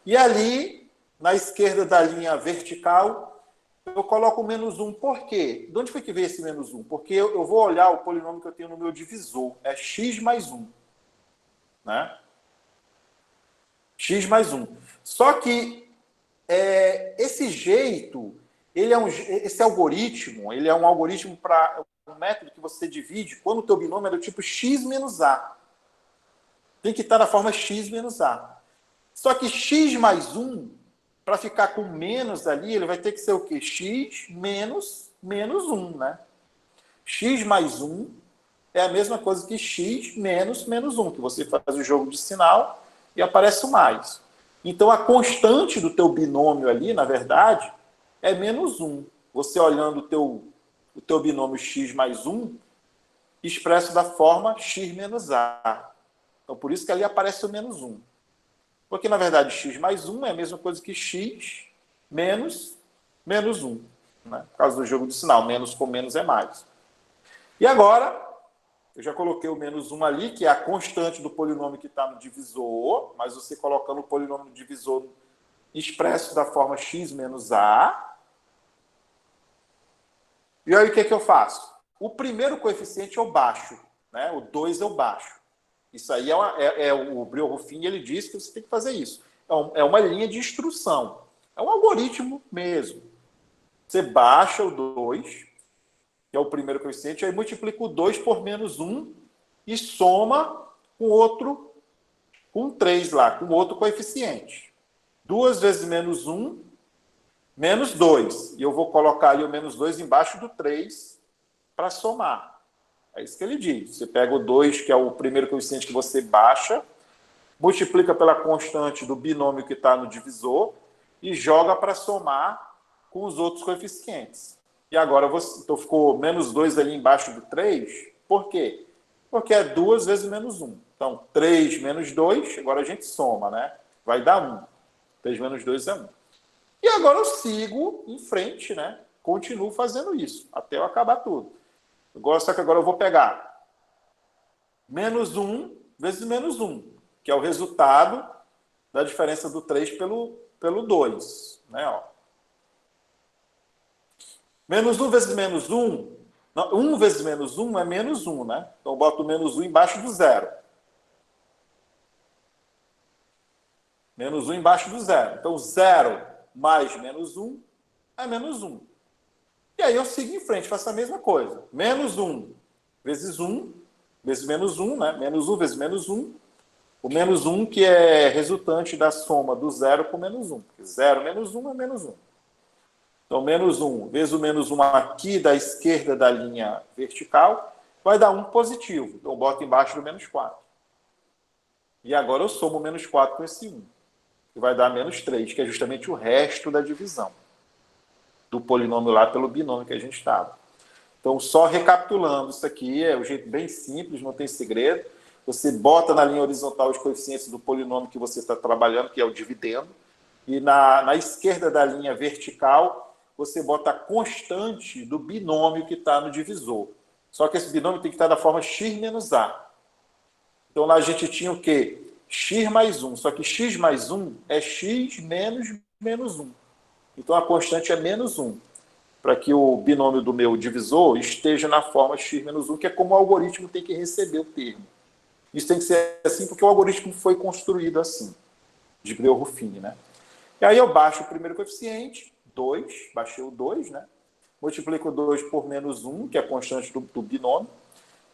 E ali, na esquerda da linha vertical, eu coloco o menos 1. Por quê? De onde foi que veio esse menos 1? Porque eu vou olhar o polinômio que eu tenho no meu divisor. É x mais 1. Né? X mais 1. Só que esse jeito, esse algoritmo, ele é um algoritmo para um método que você divide quando o teu binômio é do tipo x menos a. Tem que estar na forma x menos a. Só que x mais 1, para ficar com menos ali, ele vai ter que ser o quê? X menos 1, né? X mais 1 é a mesma coisa que x menos 1, que você faz o jogo de sinal e aparece o mais. Então, a constante do teu binômio ali, na verdade, é menos 1. Você olhando o teu binômio x mais 1, expresso da forma x menos a. Então, por isso que ali aparece o menos 1. Porque, na verdade, x mais 1 é a mesma coisa que x menos 1. Né? Por causa do jogo de sinal. Menos com menos é mais. E agora, eu já coloquei o menos 1 ali, que é a constante do polinômio que está no divisor, mas você colocando o polinômio no divisor expresso da forma x menos a. E aí, o que é que eu faço? O primeiro coeficiente eu baixo. Né? O 2 eu baixo. Isso aí o Breuer-Ruffini, ele diz que você tem que fazer isso. É uma linha de instrução. É um algoritmo mesmo. Você baixa o 2, que é o primeiro coeficiente, aí multiplica o 2 por menos 1 e soma com 3 lá, com outro coeficiente. 2 vezes menos 1, menos 2. E eu vou colocar ali o menos 2 embaixo do 3 para somar. É isso que ele diz. Você pega o 2, que é o primeiro coeficiente que você baixa, multiplica pela constante do binômio que está no divisor e joga para somar com os outros coeficientes. E agora então ficou menos 2 ali embaixo do 3. Por quê? Porque é 2 vezes menos 1. Então, 3 menos 2, agora a gente soma, né? Vai dar 1. 3 menos 2 é 1. E agora eu sigo em frente, né? Continuo fazendo isso, até eu acabar tudo. Só que agora eu vou pegar menos 1 vezes menos 1, que é o resultado da diferença do 3 pelo 2. Né? Ó. Menos 1 vezes menos 1, não, 1 vezes menos 1 é menos 1, né? Então eu boto menos 1 embaixo do zero. Menos 1 embaixo do zero. Então 0 mais menos 1 é menos 1. E aí eu sigo em frente, faço a mesma coisa. Menos 1 vezes 1 vezes menos 1, né? Menos 1 vezes menos 1. O menos 1 que é resultante da soma do zero com menos 1. Porque 0 menos 1 é menos 1. Então, menos 1 vezes o menos 1 aqui da esquerda da linha vertical vai dar 1 positivo. Então, eu boto embaixo do menos 4. E agora eu somo menos 4 com esse 1, que vai dar menos 3, que é justamente o resto da divisão do polinômio lá pelo binômio que a gente estava. Então, só recapitulando, isso aqui é um jeito bem simples, não tem segredo. Você bota na linha horizontal os coeficientes do polinômio que você está trabalhando, que é o dividendo, e na esquerda da linha vertical, você bota a constante do binômio que está no divisor. Só que esse binômio tem que estar da forma x menos a. Então, lá a gente tinha o quê? X mais 1. Só que x mais 1 é x menos menos 1. Então, a constante é menos 1. Para que o binômio do meu divisor esteja na forma x menos 1, que é como o algoritmo tem que receber o termo. Isso tem que ser assim porque o algoritmo foi construído assim, de Breuer-Ruffini, né? E aí eu baixo o primeiro coeficiente, 2, baixei o 2, né? Multiplico o 2 por menos 1, que é a constante do binômio,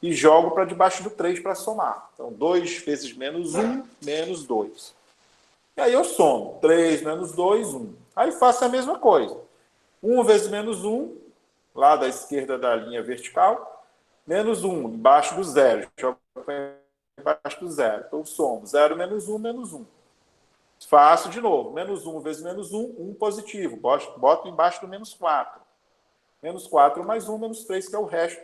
e jogo para debaixo do 3 para somar. Então, 2 vezes menos 1, menos 2. E aí eu somo. 3 menos 2, 1. Aí faço a mesma coisa. 1 vezes menos 1, lá da esquerda da linha vertical, menos 1, embaixo do zero. Jogo embaixo do zero. Então, somo. 0 menos 1, menos 1. Faço de novo. Menos 1 vezes menos 1, 1 positivo. Boto embaixo do menos 4. Menos 4 mais 1, menos 3, que é o resto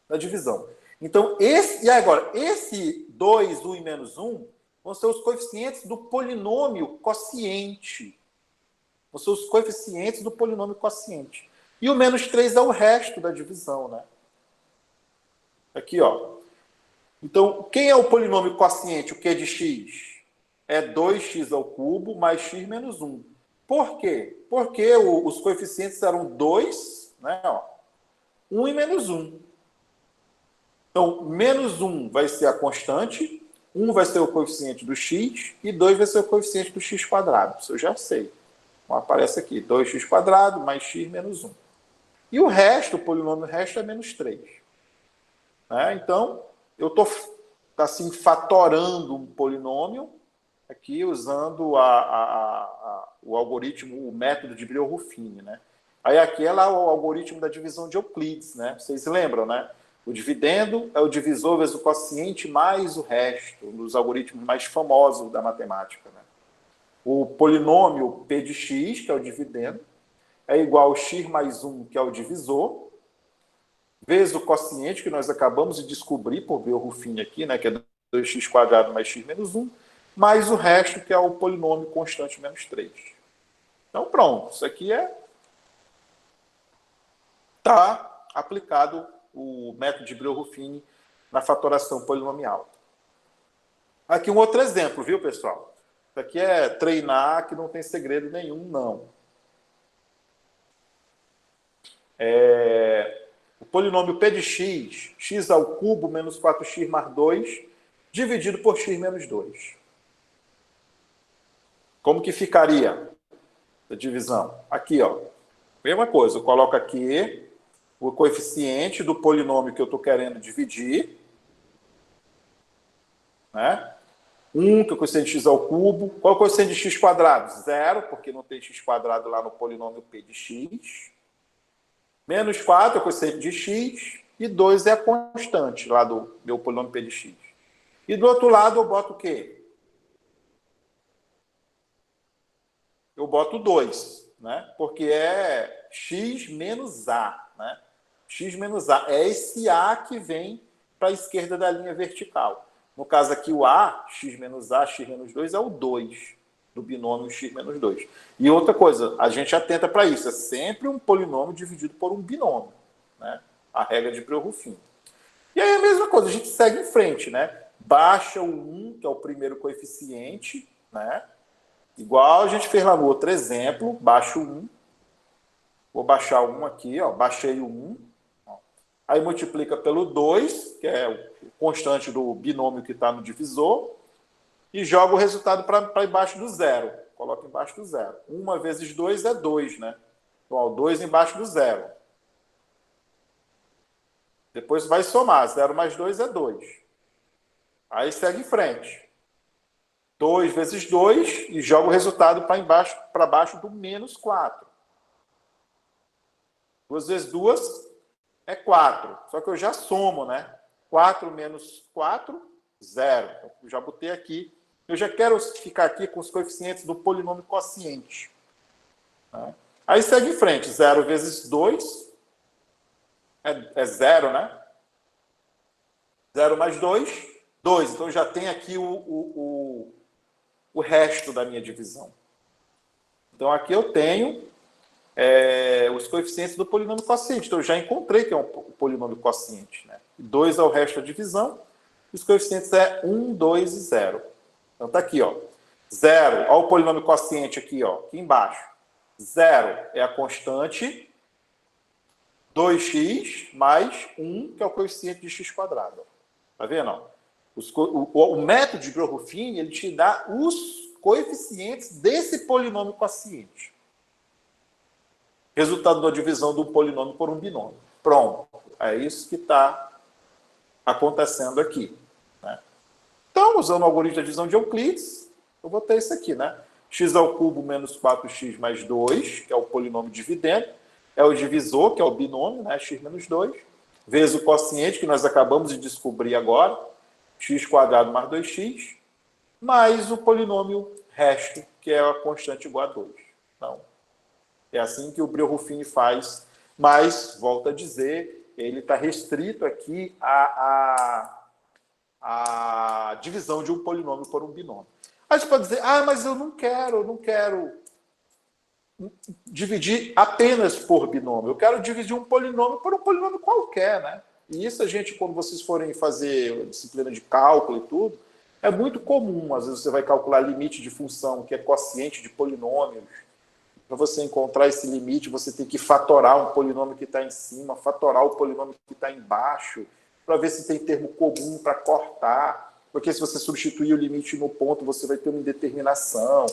da divisão. Então, e agora, esse 2, 1 e menos 1 vão ser os coeficientes do polinômio quociente. Vão ser os coeficientes do polinômio quociente. E o menos 3 é o resto da divisão, né? Aqui, ó. Então, quem é o polinômio quociente, o Q de x? É 2x ao cubo mais x menos 1. Por quê? Porque os coeficientes eram 2, né, ó, 1 e menos 1. Então, menos 1 vai ser a constante, 1 vai ser o coeficiente do x e 2 vai ser o coeficiente do x quadrado. Isso eu já sei. Então, aparece aqui, 2x quadrado mais x menos 1. E o resto, o polinômio resto é menos 3. Né? Então, eu estou assim, fatorando um polinômio aqui usando o algoritmo, o método de Breuer-Ruffini, né? Aí aqui é lá o algoritmo da divisão de Euclides, né? Vocês lembram, né? O dividendo é o divisor vezes o quociente mais o resto, um dos algoritmos mais famosos da matemática, né? O polinômio p de x, que é o dividendo, é igual a x mais 1, que é o divisor, vezes o quociente, que nós acabamos de descobrir por Breuer-Ruffini aqui, né? Que é 2x quadrado mais x menos 1, mais o resto, que é o polinômio constante menos 3. Então, pronto. Isso aqui está aplicado o método de Breuer-Ruffini na fatoração polinomial. Aqui um outro exemplo, viu, pessoal? Isso aqui é treinar, que não tem segredo nenhum, não. O polinômio p de x, x ao cubo menos 4x mais 2, dividido por x menos 2. Como que ficaria a divisão? Aqui, ó. Mesma coisa, eu coloco aqui o coeficiente do polinômio que eu estou querendo dividir, né? 1, que é o coeficiente de x ao cubo. Qual é o coeficiente de x quadrado? 0, porque não tem x quadrado lá no polinômio p de x. Menos 4 é o coeficiente de x. E 2 é a constante lá do meu polinômio p de x. E do outro lado eu boto o quê? Eu boto 2, né? Porque é x menos a, né? X menos a. É esse a que vem para a esquerda da linha vertical. No caso aqui, o a, x menos a, x menos 2, é o 2. do binômio x menos 2. E outra coisa, a gente atenta para isso, é sempre um polinômio dividido por um binômio, né? A regra de Breuer-Ruffini. E aí a mesma coisa, a gente segue em frente, né? Baixa o 1, que é o primeiro coeficiente, né? Igual a gente fez lá no outro exemplo, baixa o 1. Vou baixar o 1 aqui, ó, baixei o 1. Aí multiplica pelo 2, que é o constante do binômio que está no divisor, e joga o resultado para embaixo do zero. Coloca embaixo do zero. 1 vezes 2 é 2, né? Então, ó, 2 embaixo do zero. Depois vai somar. 0 mais 2 é 2. Aí segue em frente. 2 vezes 2 e joga o resultado para baixo do menos 4. 2 vezes 2 é 4. Só que eu já somo, né? 4 menos 4, 0. Eu já botei aqui. Eu já quero ficar aqui com os coeficientes do polinômio quociente. Né? Aí segue em frente. 0 vezes 2 é 0, né? 0 mais 2, 2. Então já tem aqui o resto da minha divisão. Então aqui eu tenho os coeficientes do polinômio quociente. Então eu já encontrei que é um polinômio quociente. Né? 2 é o resto da divisão. Os coeficientes é 1, 2 e 0. Então tá aqui, ó. 0, olha o polinômio quociente aqui, ó, aqui embaixo. 0 é a constante, 2x mais 1, que é o coeficiente de x quadrado. Tá vendo? Ó? O método de Breuer-Ruffini, ele te dá os coeficientes desse polinômio quociente. Resultado da divisão do polinômio por um binômio. Pronto. É isso que está acontecendo aqui. Né? Então, usando o algoritmo da divisão de Euclides, eu vou ter isso aqui, né? X ao cubo menos 4x mais 2, que é o polinômio dividendo, é o divisor, que é o binômio, né? X menos 2, vezes o quociente, que nós acabamos de descobrir agora, x quadrado mais 2x, mais o polinômio resto, que é a constante igual a 2. Então, é assim que o Breuer-Ruffini faz, mas, volto a dizer, ele está restrito aqui a divisão de um polinômio por um binômio. A gente pode dizer, mas eu não quero dividir apenas por binômio, eu quero dividir um polinômio por um polinômio qualquer, né? E isso a gente, quando vocês forem fazer disciplina de cálculo e tudo, é muito comum. Às vezes você vai calcular limite de função, que é quociente de polinômios. Para você encontrar esse limite, você tem que fatorar um polinômio que está em cima, fatorar o polinômio que está embaixo, para ver se tem termo comum para cortar. Porque se você substituir o limite no ponto, você vai ter uma indeterminação.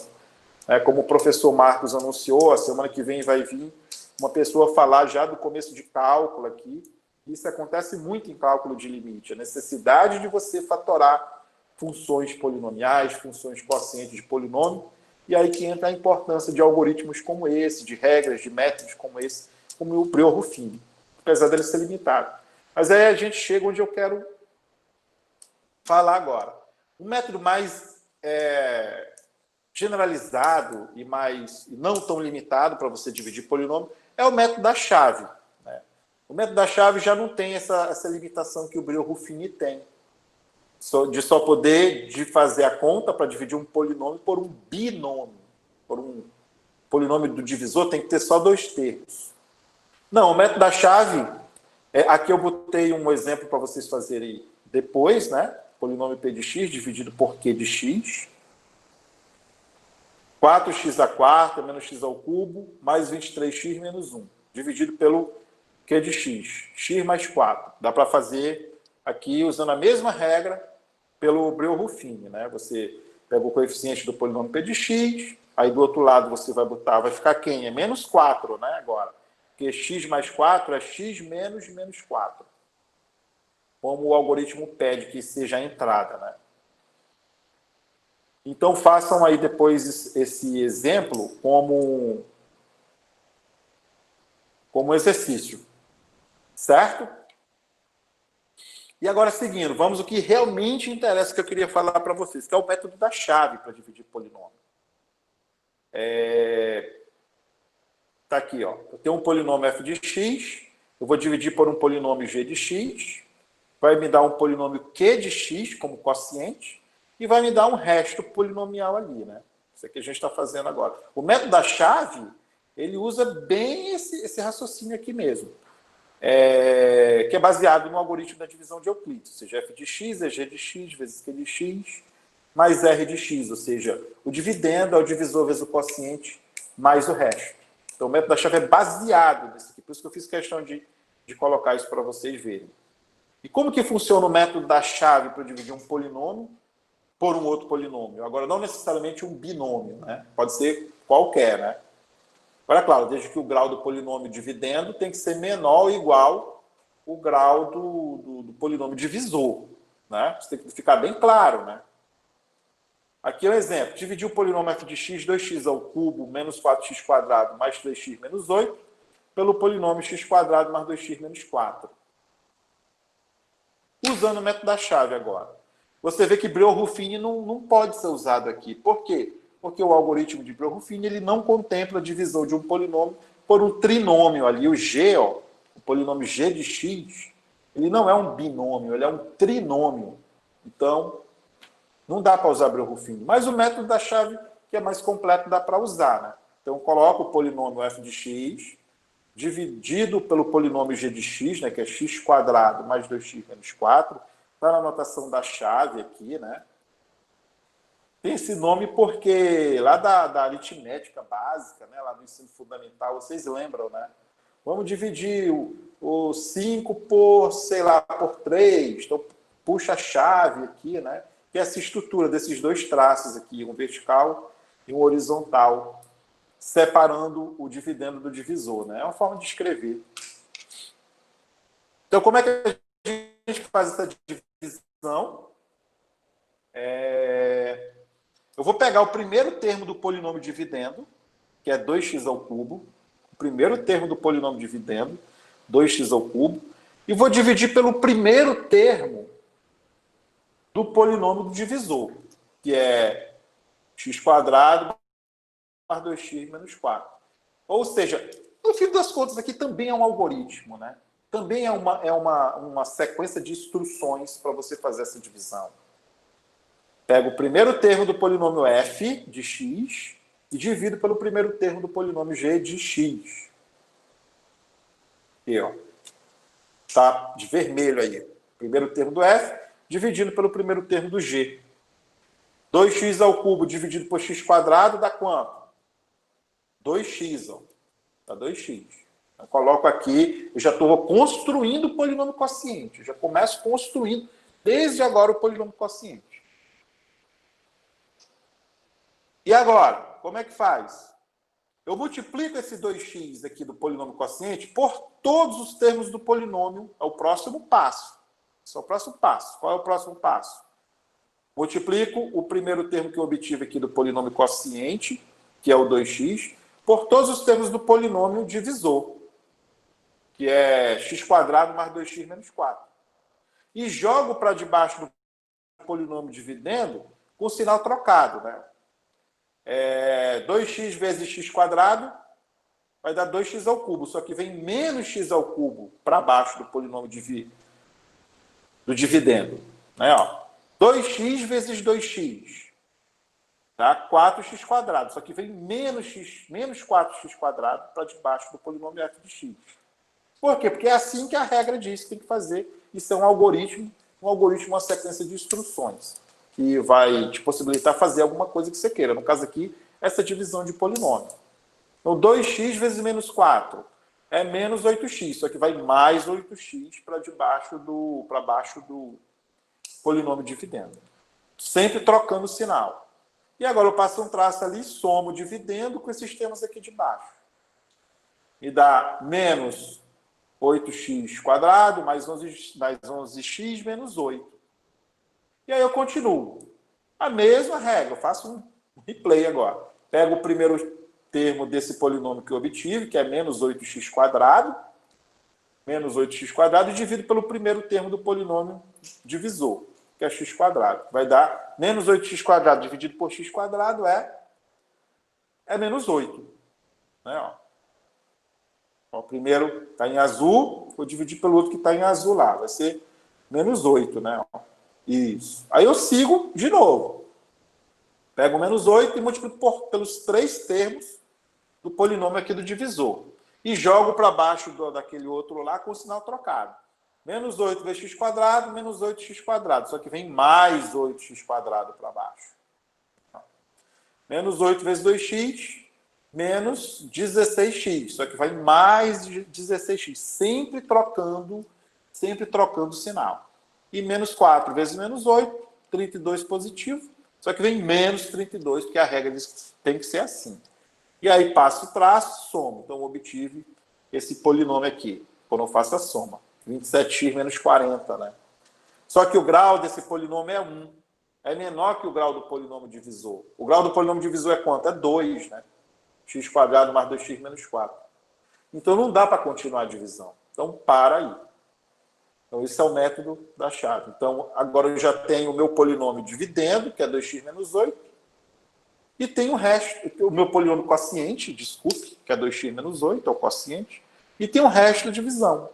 Como o professor Marcos anunciou, a semana que vem vai vir uma pessoa falar já do começo de cálculo aqui. Isso acontece muito em cálculo de limite. A necessidade de você fatorar funções polinomiais, funções quocientes de polinômio, e aí que entra a importância de algoritmos como esse, de regras, de métodos como esse, como o Breuer-Ruffini, apesar dele ser limitado. Mas aí a gente chega onde eu quero falar agora. Um método mais generalizado e não tão limitado para você dividir polinômio é o método da chave. Né? O método da chave já não tem essa limitação que o Breuer-Ruffini tem, de só poder fazer a conta para dividir um polinômio por um binômio. Por um polinômio do divisor tem que ter só 2 termos. Não, o método da chave, aqui eu botei um exemplo para vocês fazerem depois, né? Polinômio p de x dividido por q de x. 4x à quarta menos x ao cubo mais 23x menos 1, dividido pelo q de x. X mais 4. Dá para fazer aqui usando a mesma regra pelo Breuer-Ruffini, né? Você pega o coeficiente do polinômio p de x, aí do outro lado você vai ficar quem? É menos 4, né? Agora, porque x mais 4 é x menos 4. Como o algoritmo pede que seja a entrada, né? Então, façam aí depois esse exemplo como exercício. Certo? E agora, seguindo, vamos ao que realmente interessa, que eu queria falar para vocês, que é o método da chave para dividir polinômio. Tá aqui, ó. Eu tenho um polinômio f de x, eu vou dividir por um polinômio g de x, vai me dar um polinômio q de x como quociente, e vai me dar um resto polinomial ali, né? Isso aqui a gente está fazendo agora. O método da chave, ele usa bem esse raciocínio aqui mesmo. Que é baseado no algoritmo da divisão de Euclides. Ou seja, f de x é g de x vezes q de x mais r de x. Ou seja, o dividendo é o divisor vezes o quociente mais o resto. Então, o método da chave é baseado nisso aqui. Por isso que eu fiz questão de colocar isso para vocês verem. E como que funciona o método da chave para dividir um polinômio por um outro polinômio? Agora, não necessariamente um binômio, né? Pode ser qualquer, né? Agora, claro, desde que o grau do polinômio dividendo tem que ser menor ou igual o grau do polinômio divisor, né? Isso tem que ficar bem claro, né? Aqui é um exemplo. Dividir o polinômio f de x, 2x ao cubo menos 4x quadrado mais 3x menos 8 pelo polinômio x quadrado mais 2x menos 4. Usando o método da chave agora. Você vê que Breuer-Ruffini não pode ser usado aqui. Por quê? Porque o algoritmo de Breuer-Ruffini ele não contempla a divisão de um polinômio por um trinômio ali. O g, ó, o polinômio g de x, ele não é um binômio, ele é um trinômio. Então, não dá para usar Breuer-Ruffini. Mas o método da chave, que é mais completo, dá para usar, né? Então, coloco o polinômio f de x, dividido pelo polinômio g de x, né, que é x quadrado mais 2x menos 4. Está na notação da chave aqui, né? Tem esse nome porque lá da aritmética básica, né, lá no ensino fundamental, vocês lembram, né? Vamos dividir o 5 por, sei lá, por 3. Então, puxa a chave aqui, né? Que é essa estrutura desses dois traços aqui, um vertical e um horizontal, separando o dividendo do divisor, né? É uma forma de escrever. Então, como é que a gente faz essa divisão? Eu vou pegar o primeiro termo do polinômio dividendo, que é 2x ao cubo, o primeiro termo do polinômio dividendo, 2x ao cubo, e vou dividir pelo primeiro termo do polinômio do divisor, que é x quadrado mais 2x menos 4. Ou seja, no fim das contas, aqui também é um algoritmo, né? Também é uma sequência de instruções para você fazer essa divisão. Pego o primeiro termo do polinômio f de x e divido pelo primeiro termo do polinômio g de x. Aqui, ó. Tá de vermelho aí. Primeiro termo do f dividido pelo primeiro termo do g. 2x ao cubo dividido por x quadrado dá quanto? 2x, ó. Dá 2x. Eu coloco aqui, eu já estou construindo o polinômio quociente. Eu já começo construindo, desde agora, o polinômio quociente. E agora, como é que faz? Eu multiplico esse 2x aqui do polinômio quociente por todos os termos do polinômio. É o próximo passo. Esse é o próximo passo. Qual é o próximo passo? Multiplico o primeiro termo que eu obtive aqui do polinômio quociente, que é o 2x, por todos os termos do polinômio divisor, que é x quadrado mais 2x menos 4. E jogo para debaixo do polinômio dividendo com o sinal trocado, né? 2x vezes x quadrado vai dar 2x ao cubo, só que vem menos x ao cubo para baixo do polinômio do dividendo. Né? Ó, 2x vezes 2x, tá? 4x quadrado, só que vem menos 4x quadrado para debaixo do polinômio f de x. Por quê? Porque é assim que a regra diz que tem que fazer. Isso é um algoritmo, uma sequência de instruções que vai te possibilitar fazer alguma coisa que você queira. No caso aqui, essa divisão de polinômio. Então, 2x vezes menos 4 é menos 8x, só que vai mais 8x para baixo do polinômio dividendo. Sempre trocando o sinal. E agora eu passo um traço ali, somo o dividendo com esses termos aqui de baixo. Me dá menos 8x quadrado mais 11x menos 8. E aí eu continuo. A mesma regra, eu faço um replay agora. Pego o primeiro termo desse polinômio que eu obtive, que é menos 8x quadrado, e divido pelo primeiro termo do polinômio divisor, que é x quadrado. Vai dar menos 8x quadrado dividido por x quadrado é menos 8. Né? Ó, o primeiro está em azul, vou dividir pelo outro que está em azul lá. Vai ser menos 8, né? Isso. Aí eu sigo de novo. Pego o menos 8 e multiplico pelos 3 termos do polinômio aqui do divisor. E jogo para baixo daquele outro lá com o sinal trocado. Menos 8 vezes x quadrado, menos 8x quadrado. Só que vem mais 8x quadrado para baixo. Menos 8 vezes 2x, menos 16x. Só que vai mais 16x. Sempre trocando o sinal. E menos 4 vezes menos 8, 32 positivo. Só que vem menos 32, porque a regra diz que tem que ser assim. E aí passo o traço, somo. Então, eu obtive esse polinômio aqui, quando eu faço a soma. 27x menos 40, né? Só que o grau desse polinômio é 1. É menor que o grau do polinômio divisor. O grau do polinômio divisor é quanto? É 2, né? X quadrado mais 2x menos 4. Então, não dá para continuar a divisão. Então, para aí. Então, esse é o método da chave. Então, agora eu já tenho o meu polinômio dividendo, que é 2x menos 8. E tem o resto, o meu polinômio quociente, desculpe, que é 2x menos 8, é o quociente. E tem o resto da divisão.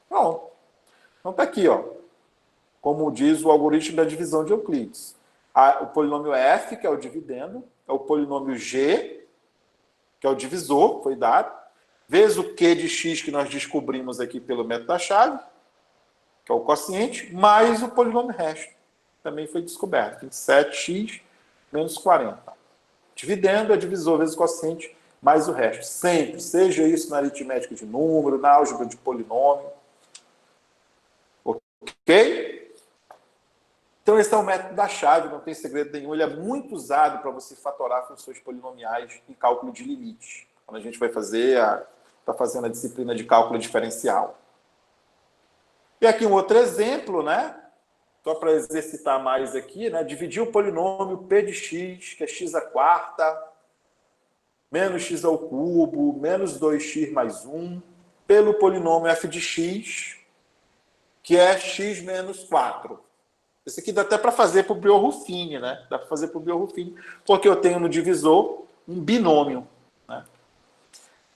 Pronto. Então, está aqui, ó. Como diz o algoritmo da divisão de Euclides. O polinômio f, que é o dividendo, é o polinômio g, que é o divisor, foi dado, vezes o q de x que nós descobrimos aqui pelo método da chave, que é o quociente, mais o polinômio resto. Também foi descoberto. 27x menos 40. Dividendo é divisor vezes quociente mais o resto. Sempre, seja isso na aritmética de número, na álgebra de polinômio. Ok? Então, esse é o método da chave, não tem segredo nenhum. Ele é muito usado para você fatorar funções polinomiais em cálculo de limites. Quando a gente vai fazer está fazendo a disciplina de cálculo diferencial. E aqui um outro exemplo, né? Só para exercitar mais aqui, né? Dividir o polinômio p de x, que é x à quarta, menos x ao cubo, menos 2x mais 1, pelo polinômio f de x, que é x menos 4. Esse aqui dá até para fazer para o Biot-Ruffini, né? Dá para fazer para o Biot-Ruffini, porque eu tenho no divisor um binômio, né?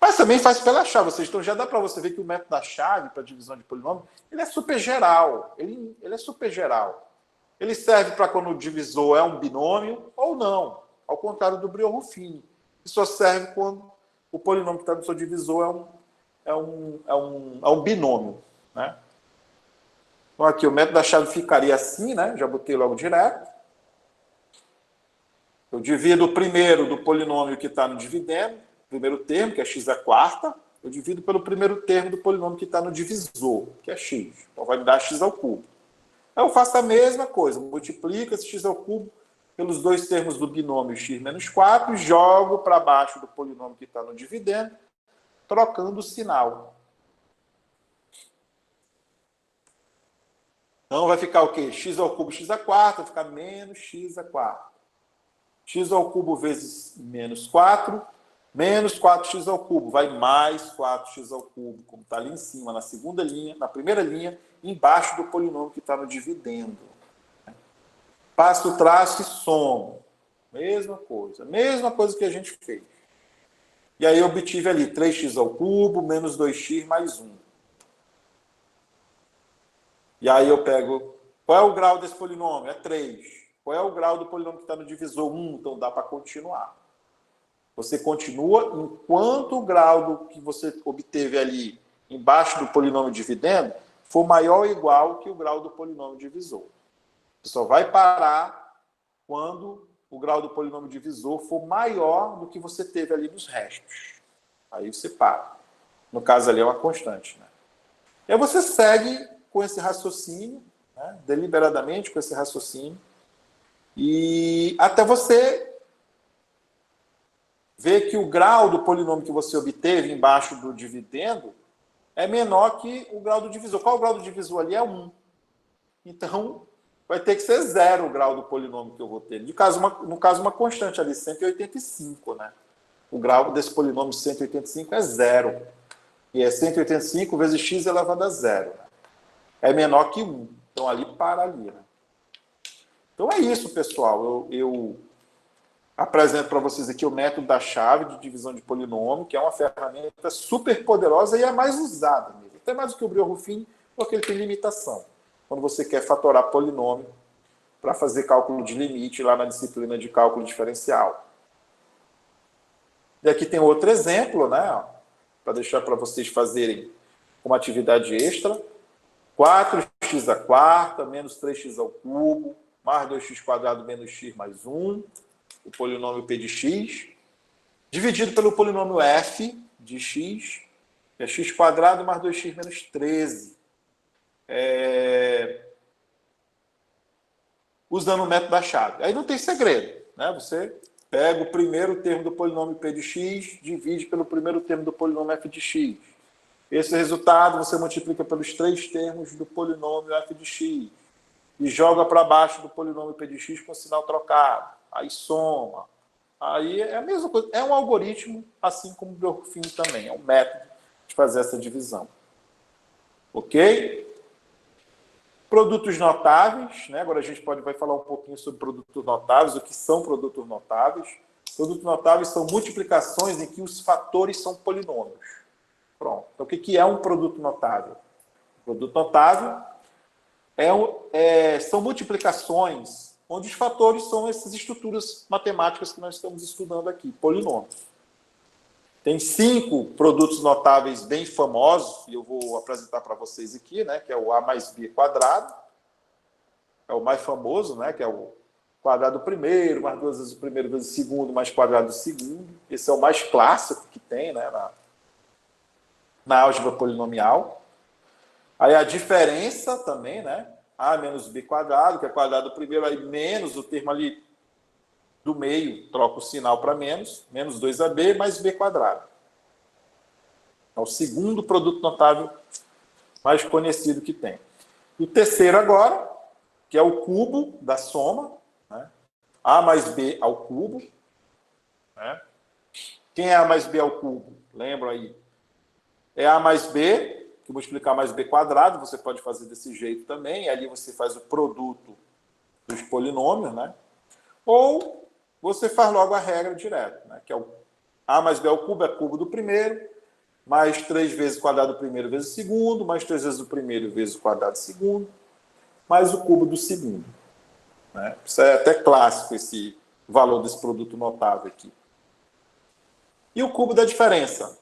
Mas também faz pela chave, ou seja, então já dá para você ver que o método da chave para divisão de polinômio, ele é super geral. Ele é super geral. Ele serve para quando o divisor é um binômio ou não, ao contrário do Biot-Ruffini. Ele só serve quando o polinômio que está no seu divisor é um binômio, né? Então aqui o método da chave ficaria assim, né? Já botei logo direto. Eu divido o primeiro do polinômio que está no dividendo, primeiro termo, que é x à quarta, eu divido pelo primeiro termo do polinômio que está no divisor, que é x. Então vai me dar x ao cubo. Aí eu faço a mesma coisa, multiplico esse x ao cubo pelos dois termos do binômio x menos 4 e jogo para baixo do polinômio que está no dividendo, trocando o sinal. Então vai ficar o quê? X ao cubo x à quarta, vai ficar menos x à quarta. X ao cubo vezes menos 4, menos 4x ao cubo, vai mais 4x ao cubo, como está ali em cima, na segunda linha, na primeira linha, embaixo do polinômio que está no dividendo. Passo o traço e somo. Mesma coisa que a gente fez. E aí eu obtive ali 3x ao cubo, menos 2x mais 1. E aí eu pego, qual é o grau desse polinômio? É 3. Qual é o grau do polinômio que está no divisor? 1, então dá para continuar. Você continua enquanto o grau do que você obteve ali embaixo do polinômio dividendo for maior ou igual que o grau do polinômio divisor. Você só vai parar quando o grau do polinômio divisor for maior do que você teve ali nos restos. Aí você para. No caso ali é uma constante, né? E aí você segue com esse raciocínio, né? Deliberadamente com esse raciocínio, e até você ver que o grau do polinômio que você obteve embaixo do dividendo é menor que o grau do divisor. Qual é o grau do divisor ali? É 1. Então, vai ter que ser 0 o grau do polinômio que eu vou ter. No caso, uma constante ali, 185, né? O grau desse polinômio 185 é 0. E é 185 vezes x elevado a 0. Né? É menor que 1. Então, ali para ali. Né? Então, é isso, pessoal. Eu apresento para vocês aqui o método da chave de divisão de polinômio, que é uma ferramenta super poderosa e é mais usada mesmo. Até mais do que o Biot-Ruffini, porque ele tem limitação. Quando você quer fatorar polinômio para fazer cálculo de limite lá na disciplina de cálculo diferencial. E aqui tem outro exemplo, né, para deixar para vocês fazerem uma atividade extra. 4x à quarta, menos 3x ao cubo, mais 2x quadrado menos x mais 1, o polinômio p de x, dividido pelo polinômio f de x, que é x quadrado mais 2x menos 13. Usando o método da chave. Aí não tem segredo, né? Você pega o primeiro termo do polinômio p de x, divide pelo primeiro termo do polinômio f de x. Esse resultado você multiplica pelos 3 termos do polinômio f de x e joga para baixo do polinômio p de x com sinal trocado. Aí soma. Aí é a mesma coisa. É um algoritmo, assim como o Diophine também. É um método de fazer essa divisão. Ok? Produtos notáveis, né? Agora a gente vai falar um pouquinho sobre produtos notáveis, o que são produtos notáveis. Produtos notáveis são multiplicações em que os fatores são polinômios. Pronto. Então, o que é um produto notável? Produto notável são multiplicações onde os fatores são essas estruturas matemáticas que nós estamos estudando aqui, polinômios. Tem 5 produtos notáveis bem famosos, e eu vou apresentar para vocês aqui, né, que é o a mais b quadrado, é o mais famoso, né, que é o quadrado do primeiro, mais 2 vezes o primeiro vezes o segundo, mais quadrado do segundo. Esse é o mais clássico que tem, né, na álgebra polinomial. Aí a diferença também, né, a menos b quadrado, que é quadrado do primeiro, aí menos o termo ali do meio, troca o sinal para menos 2ab mais b quadrado. É o segundo produto notável mais conhecido que tem. O terceiro agora, que é o cubo da soma, né? A mais B ao cubo. Né? Quem é A mais B ao cubo? Lembra aí? É A mais B, que eu vou explicar mais B quadrado, você pode fazer desse jeito também, e ali você faz o produto dos polinômios, né? Ou você faz logo a regra direto, né? Que é o A mais B ao cubo é cubo do primeiro, mais 3 vezes o quadrado do primeiro vezes o segundo, mais 3 vezes o primeiro vezes o quadrado do segundo, mais o cubo do segundo. Né? Isso é até clássico, esse valor desse produto notável aqui. E o cubo da diferença?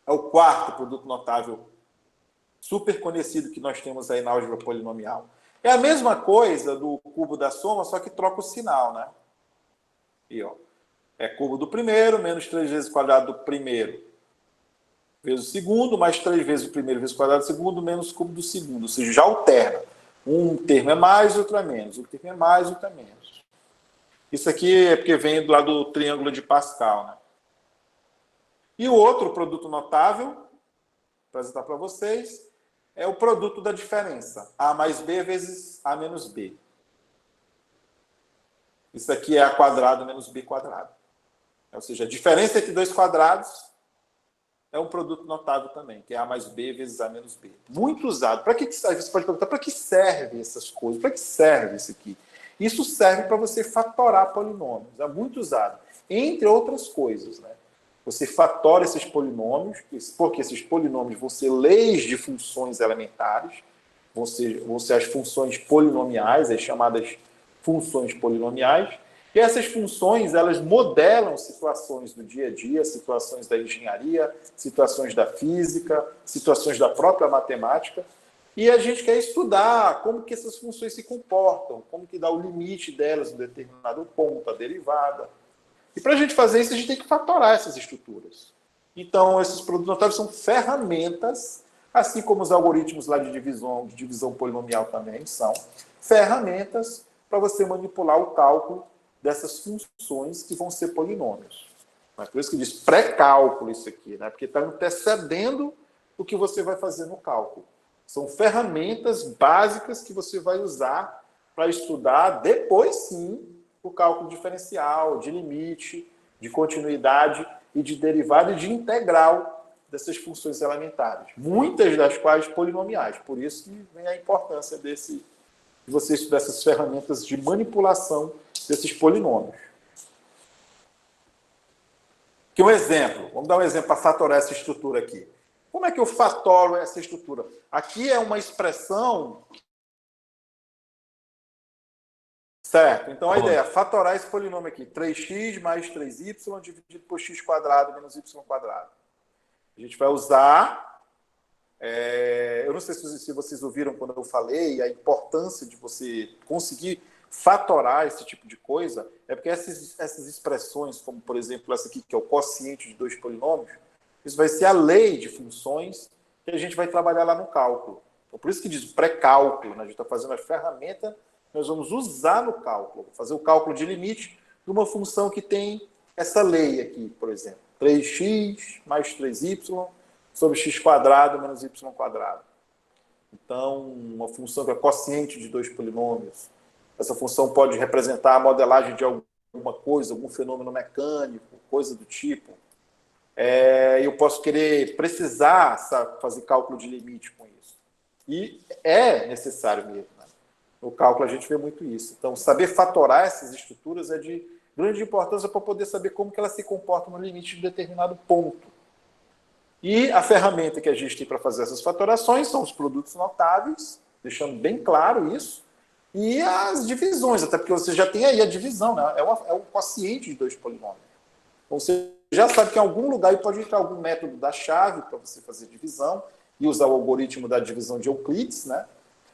É o quarto produto notável super conhecido que nós temos aí na álgebra polinomial. É a mesma coisa do cubo da soma, só que troca o sinal, né? E, ó, é cubo do primeiro, menos 3 vezes o quadrado do primeiro, vezes o segundo, mais 3 vezes o primeiro vezes o quadrado do segundo, menos o cubo do segundo. Ou seja, já alterna. Um termo é mais, outro é menos. Um termo é mais, outro é menos. Isso aqui é porque vem lá do triângulo de Pascal, né? E o outro produto notável, vou apresentar para vocês, é o produto da diferença. A mais B vezes A menos B. Isso aqui é A quadrado menos B quadrado. Ou seja, a diferença entre dois quadrados é um produto notável também, que é A mais B vezes A menos B. Muito usado. Para que serve? Você pode perguntar, para que serve essas coisas? Para que serve isso aqui? Isso serve para você fatorar polinômios. É muito usado. Entre outras coisas, né? Você fatora esses polinômios, porque esses polinômios vão ser leis de funções elementares, vão ser as funções polinomiais, as chamadas funções polinomiais. E essas funções, elas modelam situações do dia a dia, situações da engenharia, situações da física, situações da própria matemática. E a gente quer estudar como que essas funções se comportam, como que dá o limite delas em determinado ponto, a derivada. E para a gente fazer isso, a gente tem que fatorar essas estruturas. Então, esses produtos notáveis são ferramentas, assim como os algoritmos lá de divisão polinomial também são ferramentas para você manipular o cálculo dessas funções que vão ser polinômios. Mas por isso que diz pré-cálculo isso aqui, né? Porque está antecedendo o que você vai fazer no cálculo. São ferramentas básicas que você vai usar para estudar depois, sim, o cálculo diferencial, de limite, de continuidade e de derivada e de integral dessas funções elementares. Muitas das quais polinomiais. Por isso que vem a importância de você estudar essas ferramentas de manipulação desses polinômios. Aqui um exemplo. Vamos dar um exemplo para fatorar essa estrutura aqui. Como é que eu fatoro essa estrutura? Aqui é uma expressão Certo. Então, a ideia é fatorar esse polinômio aqui. 3x mais 3y dividido por x quadrado menos y quadrado. A gente vai usar... eu não sei se vocês ouviram quando eu falei a importância de você conseguir fatorar esse tipo de coisa. É porque essas expressões, como, por exemplo, essa aqui, que é o quociente de dois polinômios, isso vai ser a lei de funções que a gente vai trabalhar lá no cálculo. Então, por isso que diz pré-cálculo, né? A gente está fazendo a ferramenta que nós vamos usar no cálculo. Fazer o cálculo de limite de uma função que tem essa lei aqui, por exemplo. 3x mais 3y sobre x quadrado menos y quadrado. Então, uma função que é quociente de dois polinômios. Essa função pode representar a modelagem de alguma coisa, algum fenômeno mecânico, coisa do tipo. Eu posso precisar fazer cálculo de limite com isso. E é necessário mesmo. Né? No cálculo a gente vê muito isso. Então, saber fatorar essas estruturas é de grande importância para poder saber como que elas se comportam no limite de determinado ponto. E a ferramenta que a gente tem para fazer essas fatorações são os produtos notáveis, deixando bem claro isso, e as divisões, até porque você já tem aí a divisão, né? É um quociente de dois polinômios. Então, você já sabe que em algum lugar pode entrar algum método da chave para você fazer divisão e usar o algoritmo da divisão de Euclides, né?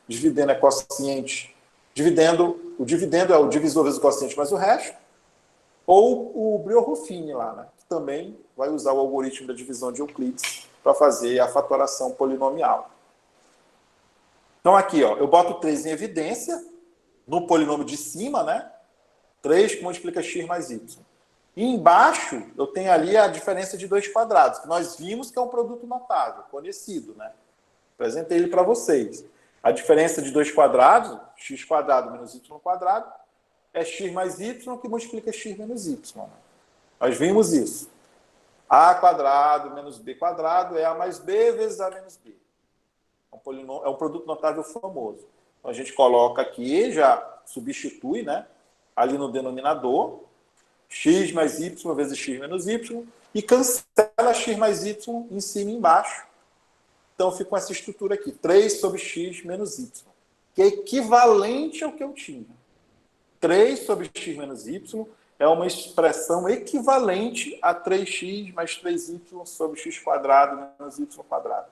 Dividendo é quociente, o dividendo é o divisor vezes o quociente mais o resto, ou o Brio-Ruffini lá, né? Que também vai usar o algoritmo da divisão de Euclides para fazer a fatoração polinomial. Então aqui, ó, eu boto 3 em evidência, no polinômio de cima, né? 3 que multiplica x mais y. E embaixo, eu tenho ali a diferença de dois quadrados, que nós vimos que é um produto notável, conhecido, né? Apresentei ele para vocês. A diferença de dois quadrados, x quadrado menos y quadrado, é x mais y que multiplica x menos y. Né? Nós vimos isso. A quadrado menos b quadrado é a mais b vezes a menos b. É um produto notável famoso. Então, a gente coloca aqui, já substitui, né? Ali no denominador, x mais y vezes x menos y, e cancela x mais y em cima e embaixo. Então, fica com essa estrutura aqui, 3 sobre x menos y, que é equivalente ao que eu tinha. 3 sobre x menos y é uma expressão equivalente a 3x mais 3y sobre x quadrado menos y quadrado.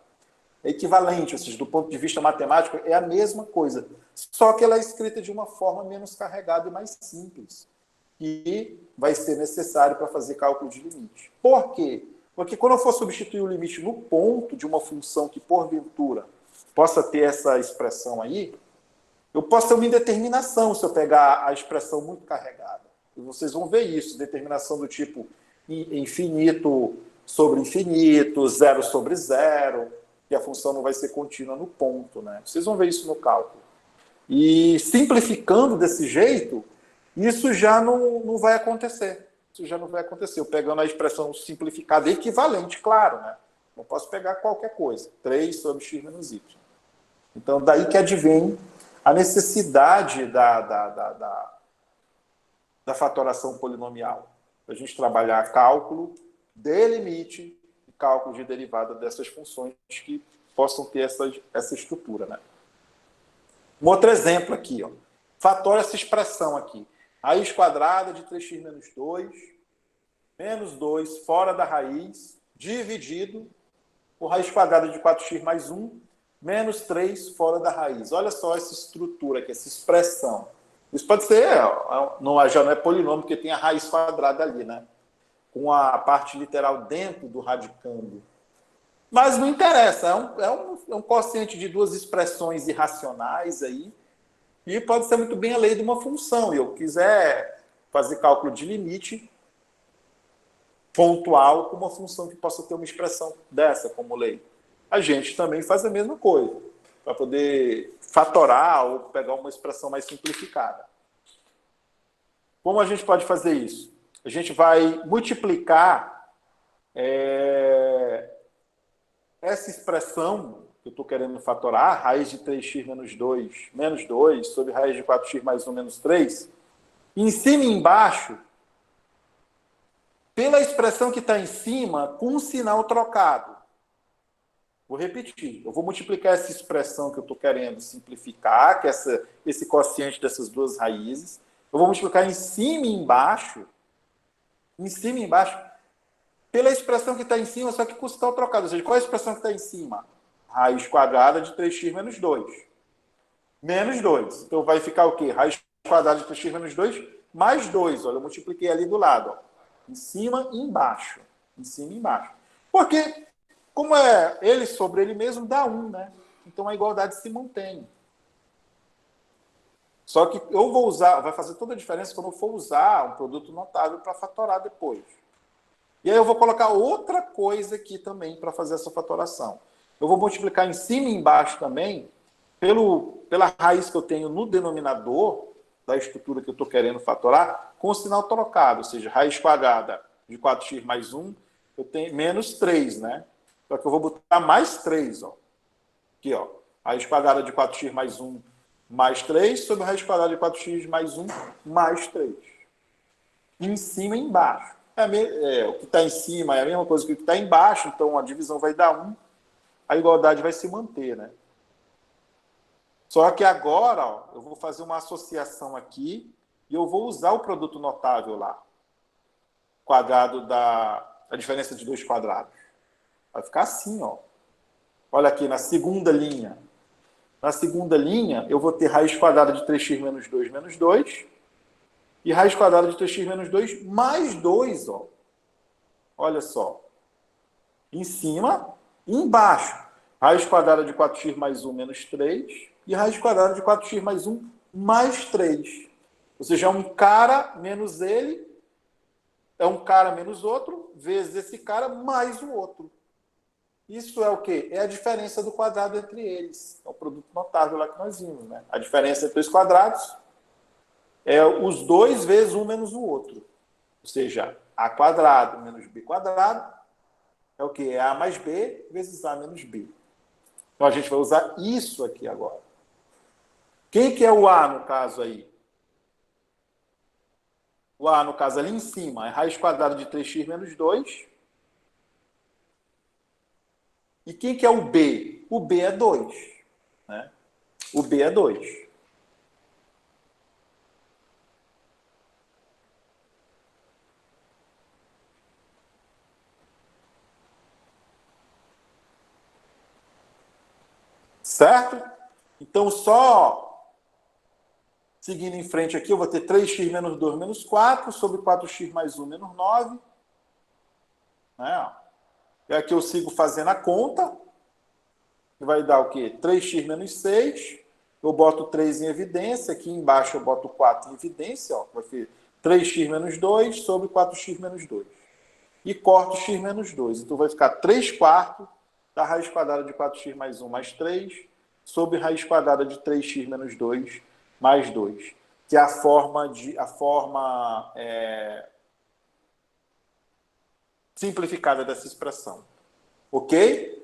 É equivalente, ou seja, do ponto de vista matemático, é a mesma coisa. Só que ela é escrita de uma forma menos carregada e mais simples. E vai ser necessário para fazer cálculo de limite. Por quê? Porque quando eu for substituir o limite no ponto de uma função que, porventura, possa ter essa expressão aí, eu posso ter uma indeterminação se eu pegar a expressão muito carregada. E vocês vão ver isso, determinação do tipo infinito sobre infinito, zero sobre zero, e a função não vai ser contínua no ponto. Né? Vocês vão ver isso no cálculo. E simplificando desse jeito, isso já não vai acontecer. Isso já não vai acontecer. Eu pegando a expressão simplificada equivalente, claro, né? Não posso pegar qualquer coisa. 3 sobre x menos y. Então, daí que advém a necessidade da fatoração polinomial. A gente trabalhar cálculo de limite e cálculo de derivada dessas funções que possam ter essa estrutura. Né? Um outro exemplo aqui. Ó. Fatora essa expressão aqui. Raiz quadrada de 3x menos 2 fora da raiz, dividido por raiz quadrada de 4x mais 1, menos 3 fora da raiz. Olha só essa estrutura aqui, essa expressão. Isso pode ser, já não é polinômio, porque tem a raiz quadrada ali, né? Com a parte literal dentro do radicando. Mas não interessa, é um quociente de duas expressões irracionais aí, e pode ser muito bem a lei de uma função. E eu quiser fazer cálculo de limite pontual com uma função que possa ter uma expressão dessa como lei. A gente também faz a mesma coisa, para poder fatorar ou pegar uma expressão mais simplificada. Como a gente pode fazer isso? A gente vai multiplicar essa expressão que eu estou querendo fatorar, raiz de 3x menos 2 sobre raiz de 4x mais 1 menos 3, em cima e embaixo, pela expressão que está em cima, com um sinal trocado. Vou repetir. Eu vou multiplicar essa expressão que eu estou querendo simplificar, que é esse quociente dessas duas raízes, Eu vou multiplicar em cima e embaixo, pela expressão que está em cima, só que com o tal trocado. Ou seja, qual é a expressão que está em cima? Raiz quadrada de 3x menos 2. Menos 2. Então vai ficar o quê? Raiz quadrada de 3x menos 2 mais 2. Olha, eu multipliquei ali do lado. Ó. Em cima e embaixo. Em cima e embaixo. Porque, como é ele sobre ele mesmo, dá 1, né? Então a igualdade se mantém. Só que eu vou usar, vai fazer toda a diferença quando eu for usar um produto notável para fatorar depois. E aí eu vou colocar outra coisa aqui também para fazer essa fatoração. Eu vou multiplicar em cima e embaixo também pela raiz que eu tenho no denominador da estrutura que eu estou querendo fatorar com o sinal trocado, ou seja, raiz quadrada de 4x mais 1, eu tenho menos 3, né? Só que eu vou botar mais 3, ó. Aqui, ó. Raiz quadrada de 4x mais 1 mais 3 sobre a raiz quadrada de 4x mais 1 mais 3. Em cima e embaixo. O que está em cima é a mesma coisa que o que está embaixo, então a divisão vai dar 1, a igualdade vai se manter, né? Só que agora, ó, eu vou fazer uma associação aqui e eu vou usar o produto notável lá. Quadrado a diferença de 2 quadrados. Vai ficar assim, ó. Olha aqui, na segunda linha. Na segunda linha, eu vou ter raiz quadrada de 3x menos 2 e raiz quadrada de 3x menos 2 mais 2, ó. Olha só. Em cima e embaixo. Raiz quadrada de 4x mais 1 menos 3 e raiz quadrada de 4x mais 1 mais 3. Ou seja, é um cara menos ele, é um cara menos outro, vezes esse cara mais o outro. Isso é o quê? É a diferença do quadrado entre eles. É o produto notável lá que nós vimos, né? A diferença entre os quadrados é os dois vezes um menos o outro. Ou seja, a quadrado menos b quadrado é o quê? É a mais b vezes a menos b. Então a gente vai usar isso aqui agora. Quem que é o a no caso aí? O a no caso ali em cima é raiz quadrada de 3x menos 2. E quem que é o b? O b é 2. Né? O b é 2. Certo? Então, só seguindo em frente aqui, eu vou ter 3x menos 2 menos 4 sobre 4x mais 1 menos 9. Né? E aqui eu sigo fazendo a conta. Que vai dar o quê? 3x menos 6. Eu boto 3 em evidência. Aqui embaixo eu boto 4 em evidência. Ó. Vai ser 3x menos 2 sobre 4x menos 2. E corto x menos 2. Então vai ficar 3 quartos da raiz quadrada de 4x mais 1 mais 3 sobre raiz quadrada de 3x menos 2 mais 2. Que é a forma simplificada dessa expressão. Ok?